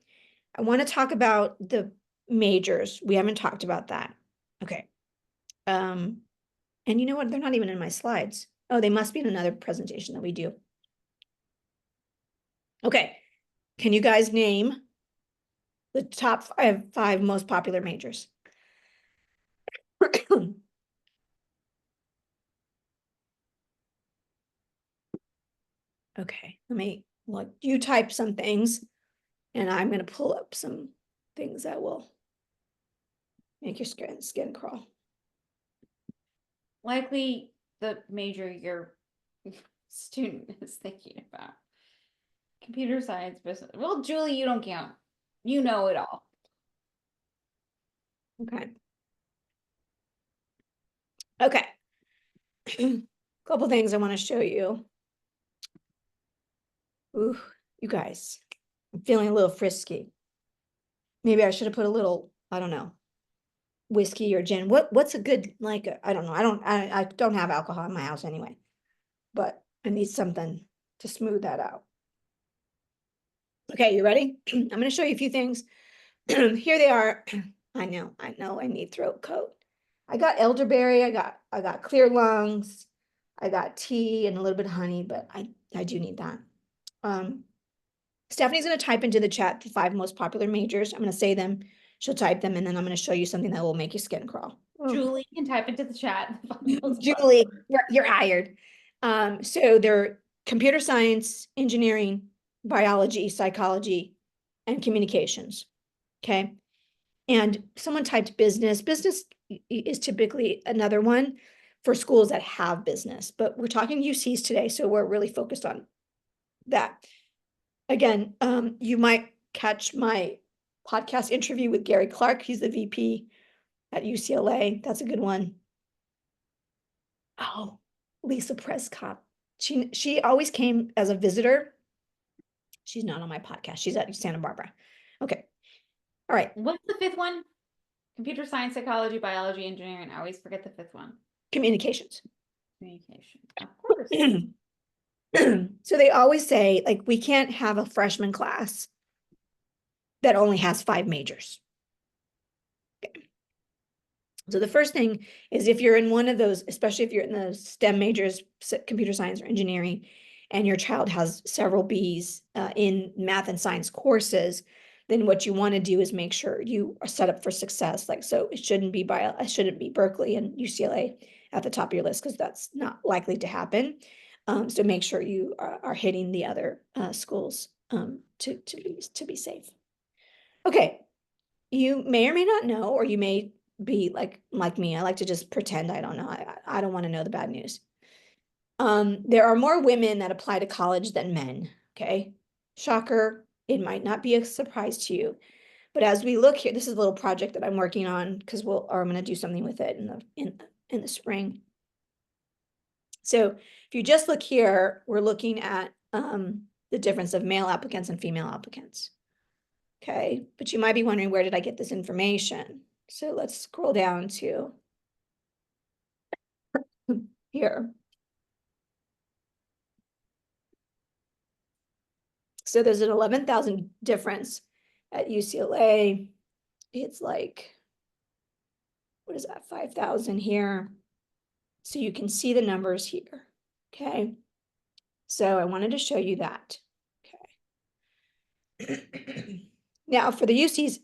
I want to talk about the majors. We haven't talked about that. Okay. And you know what? They're not even in my slides. Oh, they must be in another presentation that we do. Okay. Can you guys name the top five most popular majors? Okay, you type some things and I'm going to pull up some things that will make your skin crawl. Likely the major your student is thinking about. Computer science business. Well, Julie, you don't count. You know it all. Okay. Okay. Couple things I want to show you. Ooh, you guys, I'm feeling a little frisky. Maybe I should have put a little, I don't know, whiskey or gin. What's a good, like, I don't know. I don't have alcohol in my house anyway, but I need something to smooth that out. Okay, you ready? I'm going to show you a few things. Here they are. I know, I need throat coat. I got elderberry, I got clear lungs, I got tea and a little bit of honey, but I do need that. Stephanie's going to type into the chat the 5 most popular majors. I'm going to say them, she'll type them, and then I'm going to show you something that will make your skin crawl. Julie can type into the chat. Julie, you're hired. So they're computer science, engineering, biology, psychology, and communications. Okay. And someone typed business. Business is typically another one for schools that have business, but we're talking UCs today, so we're really focused on that. Again, you might catch my podcast interview with Gary Clark. He's the VP at UCLA. That's a good one. Oh, Lisa Prescott. She always came as a visitor. She's not on my podcast. She's at Santa Barbara. Okay. All right. What's the fifth one? Computer science, psychology, biology, engineering. I always forget the fifth one. Communications. Communication. Of course. So they always say, like, we can't have a freshman class that only has 5 majors. Okay. So the first thing is if you're in one of those, especially if you're in the STEM majors, computer science or engineering, and your child has several Bs in math and science courses, then what you want to do is make sure you are set up for success. Like, so it shouldn't be Berkeley and UCLA at the top of your list, because that's not likely to happen. So make sure you are hitting the other schools to be safe. Okay, you may or may not know, or you may be like me. I like to just pretend I don't know. I don't want to know the bad news. There are more women that apply to college than men. Okay, shocker. It might not be a surprise to you, but as we look here, this is a little project that I'm working on, because I'm going to do something with it in the spring. So if you just look here, we're looking at the difference of male applicants and female applicants. Okay, but you might be wondering, where did I get this information? So let's scroll down to here. So there's an 11,000 difference at UCLA. It's like, what is that, 5,000 here. So you can see the numbers here, okay? So I wanted to show you that, okay? Now for the UCs,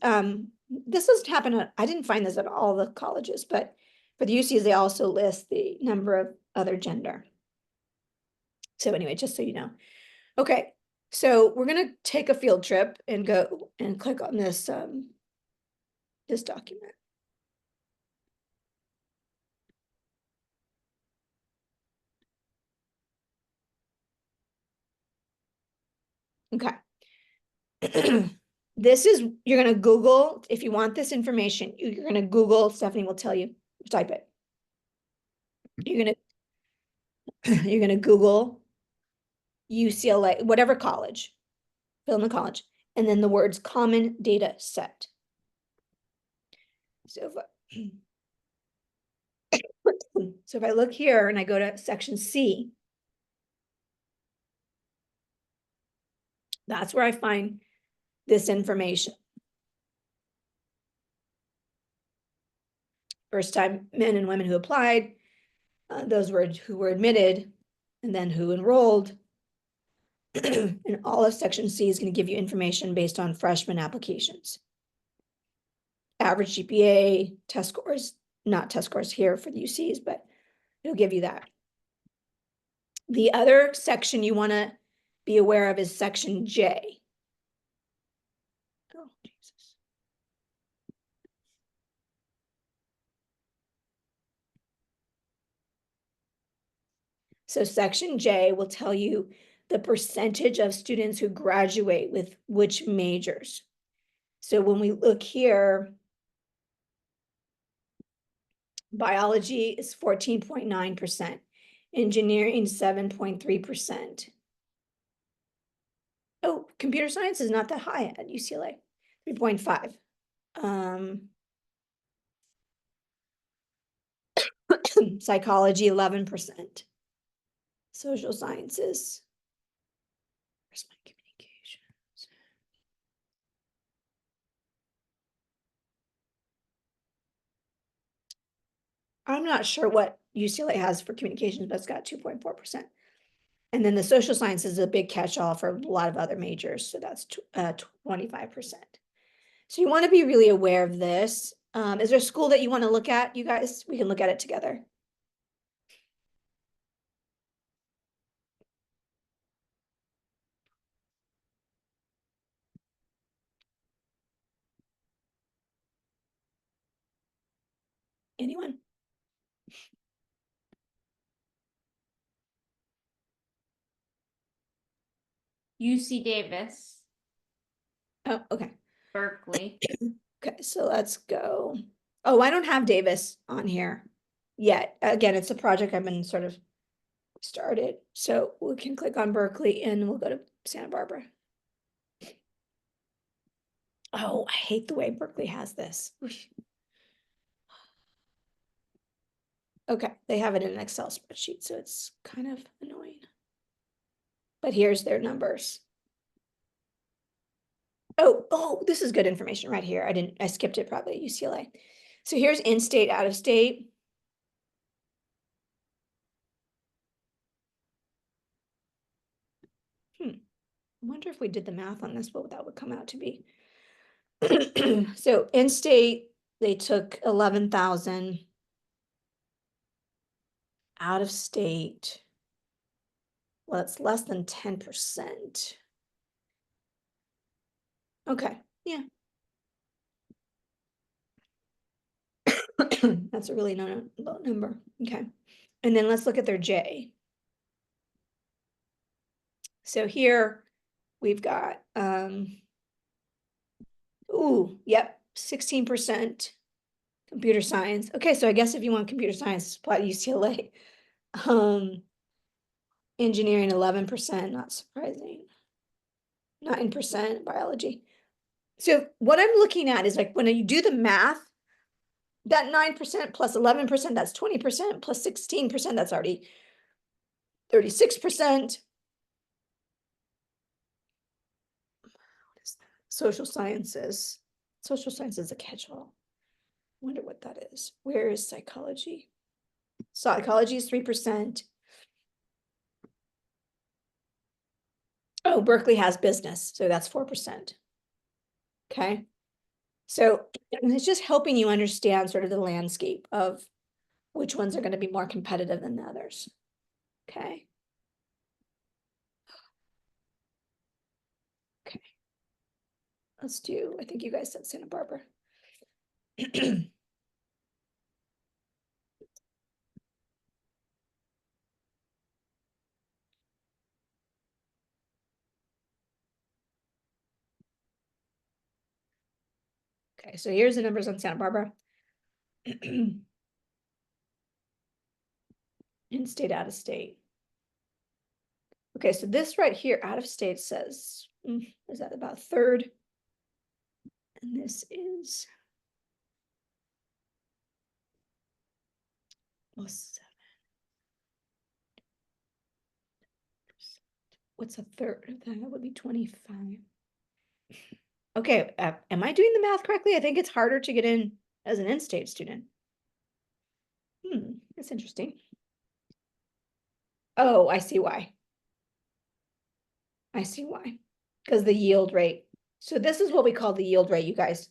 this doesn't happen, I didn't find this at all the colleges, but for the UCs, they also list the number of other gender. So anyway, just so you know. Okay, so we're gonna take a field trip and go and click on this, this document. Okay. This is, you're gonna Google, if you want this information, you're gonna Google, Stephanie will tell you, type it. You're gonna Google UCLA, whatever college, fill in the college, and then the words common data set. So if I look here and I go to section C, that's where I find this information. First time men and women who applied, those who were admitted, and then who enrolled. And all of section C is going to give you information based on freshman applications. Average GPA, test scores, not test scores here for the UCs, but it'll give you that. The other section you want to be aware of is section J. Oh, Jesus. So section J will tell you the percentage of students who graduate with which majors. So when we look here, biology is 14.9%, engineering 7.3%. Oh, computer science is not that high at UCLA, 3.5. Psychology, 11%. Social sciences. Where's my communications? I'm not sure what UCLA has for communications, but it's got 2.4%. And then the social sciences is a big catch-all for a lot of other majors, so that's 25%. So you want to be really aware of this. Is there a school that you want to look at, you guys? We can look at it together. Anyone? UC Davis, Oh, okay. Berkeley. Okay, so let's go. Oh, I don't have Davis on here yet. Again, it's a project I've been sort of started. So we can click on Berkeley and we'll go to Santa Barbara. Oh, I hate the way Berkeley has this. Oof. Okay, they have it in an Excel spreadsheet, so it's kind of annoying. But here's their numbers. Oh, this is good information right here. I skipped it probably at UCLA. So here's in-state, out-of-state. I wonder if we did the math on this, what that would come out to be. So in-state, they took 11,000. Out of state. Well, it's less than 10%. Okay, yeah. That's a really low number. Okay. And then let's look at their J. So here we've got, yep, 16% computer science. Okay, so I guess if you want computer science, apply to UCLA. Engineering, 11%, not surprising. 9% biology. So what I'm looking at is like when you do the math, that 9% plus 11%, that's 20%, plus 16%, that's already 36%. What is that? Social sciences. Social science is a catch-all. Wonder what that is. Where is psychology? Psychology is 3%. Oh, Berkeley has business, so that's 4%. Okay. So it's just helping you understand sort of the landscape of which ones are going to be more competitive than the others. Okay. Okay. Let's do, I think you guys said Santa Barbara. Okay, so here's the numbers on Santa Barbara. In state, out of state. Okay, so this right here, out of state says, is that about a third? And this is +7. What's a third of that? That would be 25. Okay, am I doing the math correctly? I think it's harder to get in as an in-state student. That's interesting. Oh, I see why. I see why. Because the yield rate. So this is what we call the yield rate, you guys.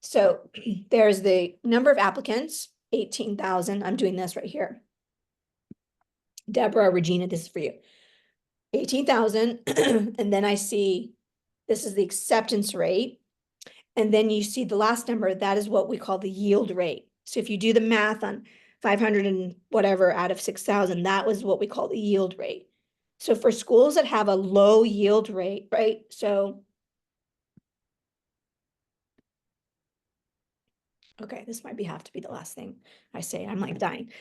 So there's the number of applicants, 18,000. I'm doing this right here. Deborah, Regina, this is for you. 18,000. And then I see this is the acceptance rate. And then you see the last number, that is what we call the yield rate. So if you do the math on 500 and whatever out of 6,000, that was what we call the yield rate. So for schools that have a low yield rate, right? So, okay, this might have to be the last thing I say. I'm like dying.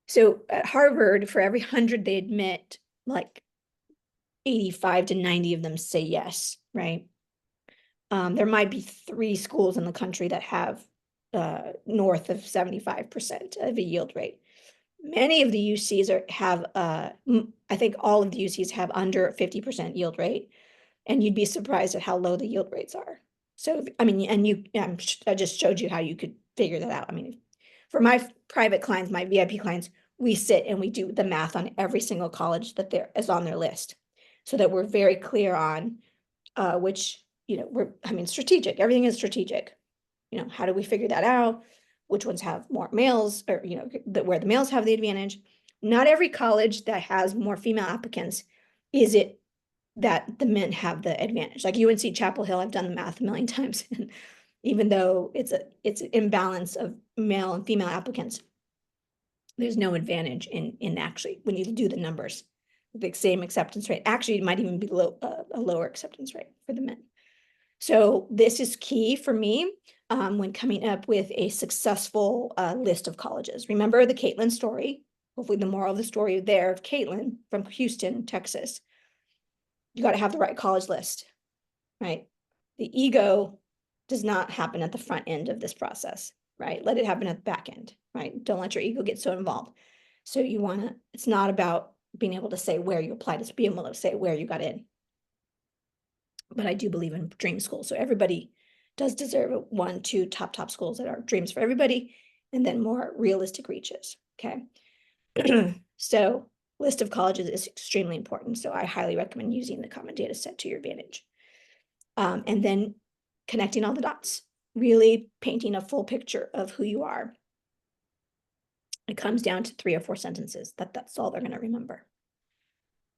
So at Harvard, for every 100 they admit, like 85 to 90 of them say yes, right? There might be 3 schools in the country that have north of 75% of a yield rate. Many of the UCs have, I think all of the UCs have under 50% yield rate, and you'd be surprised at how low the yield rates are. So, I mean, and I just showed you how you could figure that out. I mean, for my private clients, my VIP clients, we sit and we do the math on every single college that there is on their list, so that we're very clear on which, strategic, everything is strategic. How do we figure that out? Which ones have more males, or, where the males have the advantage? Not every college that has more female applicants is it that the men have the advantage. Like UNC Chapel Hill, I've done the math a million times. And even though it's an imbalance of male and female applicants, there's no advantage in actually, when you do the numbers, the same acceptance rate. Actually, it might even be a lower acceptance rate for the men. So this is key for me when coming up with a successful list of colleges. Remember the Caitlin story? hopefully the moral of the story there of Caitlin from Houston, Texas. You got to have the right college list, right? The ego does not happen at the front end of this process, right? Let it happen at the back end, right? Don't let your ego get so involved. So you want to, it's not about being able to say where you applied, it's being able to say where you got in. But I do believe in dream schools. So everybody does deserve 1, 2 top schools that are dreams for everybody, and then more realistic reaches. Okay. So list of colleges is extremely important. So I highly recommend using the common data set to your advantage. And then connecting all the dots, really painting a full picture of who you are. It comes down to 3 or 4 sentences. That's all they're going to remember.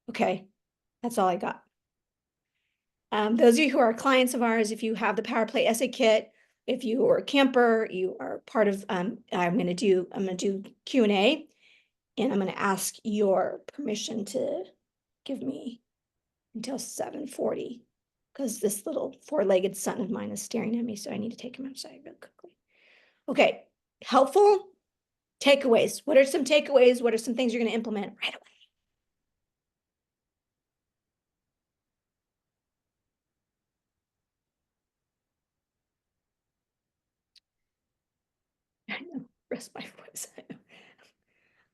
Okay, that's all I got. Those of you who are clients of ours, if you have the Power Play essay kit, if you are a camper, you are part of, I'm going to do Q&A, and I'm going to ask your permission to give me until 7:40, because this little 4-legged son of mine is staring at me, so I need to take him outside real quickly. Okay, helpful takeaways. What are some takeaways? What are some things you're going to implement right away? I know, rest my voice. I know.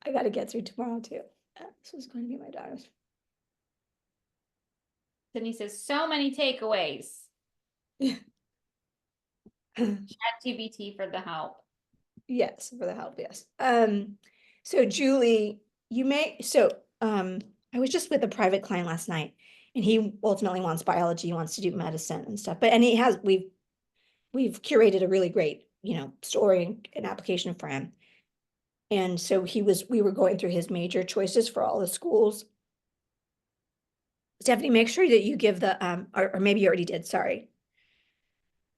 I got to get through tomorrow too. This was going to be my daughter's. Sydney says, so many takeaways. ChatGPT for the help. Yes, for the help, yes. So Julie, I was just with a private client last night, and he ultimately wants biology, he wants to do medicine and stuff, but, and we've curated a really great, story and application for him. And so we were going through his major choices for all the schools. Stephanie, make sure that you give the, or maybe you already did, sorry.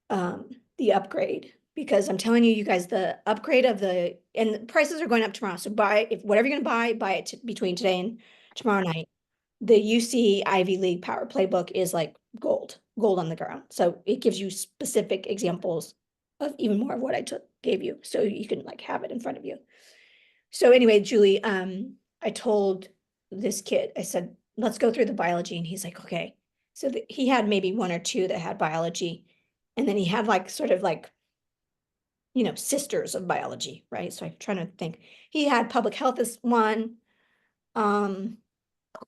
The upgrade, because I'm telling you, you guys, the upgrade of and the prices are going up tomorrow. So whatever you're gonna buy it between today and tomorrow night. The UC Ivy League Power Playbook is like gold on the ground. So it gives you specific examples of even more of what I gave you. So you can like have it in front of you. So anyway, Julie, I told this kid, I said, let's go through the biology. And he's like, okay. So he had maybe 1 or 2 that had biology. And then he had like, sort of like, sisters of biology, right? So I'm trying to think. He had public health as one. Oh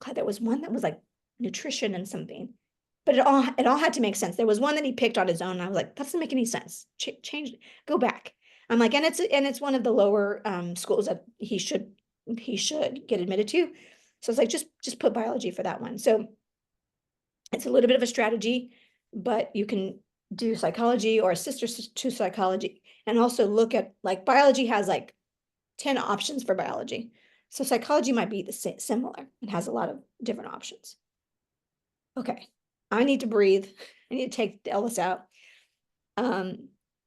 God, there was one that was like nutrition and something. But it all had to make sense. There was one that he picked on his own. And I was like, that doesn't make any sense. Change, go back. I'm like, and it's one of the lower schools that he should get admitted to. So it's like, just put biology for that one. So it's a little bit of a strategy, but you can do psychology or a sister to psychology, and also look at, like, biology has like 10 options for biology. So psychology might be similar. It has a lot of different options. Okay, I need to breathe. I need to take Ellis out.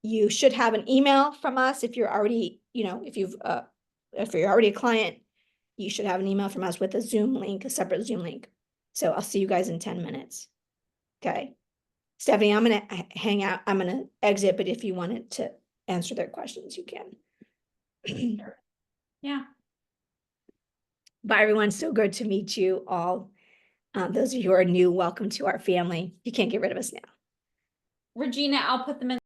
You should have an email from us if you're already, if you're already a client, you should have an email from us with a Zoom link, a separate Zoom link. So I'll see you guys in 10 minutes. Okay. Stephanie, I'm going to hang out. I'm going to exit, but if you wanted to answer their questions, you can. Yeah. Bye, everyone. So good to meet you all. Those of you who are new, welcome to our family. You can't get rid of us now. Regina, I'll put them in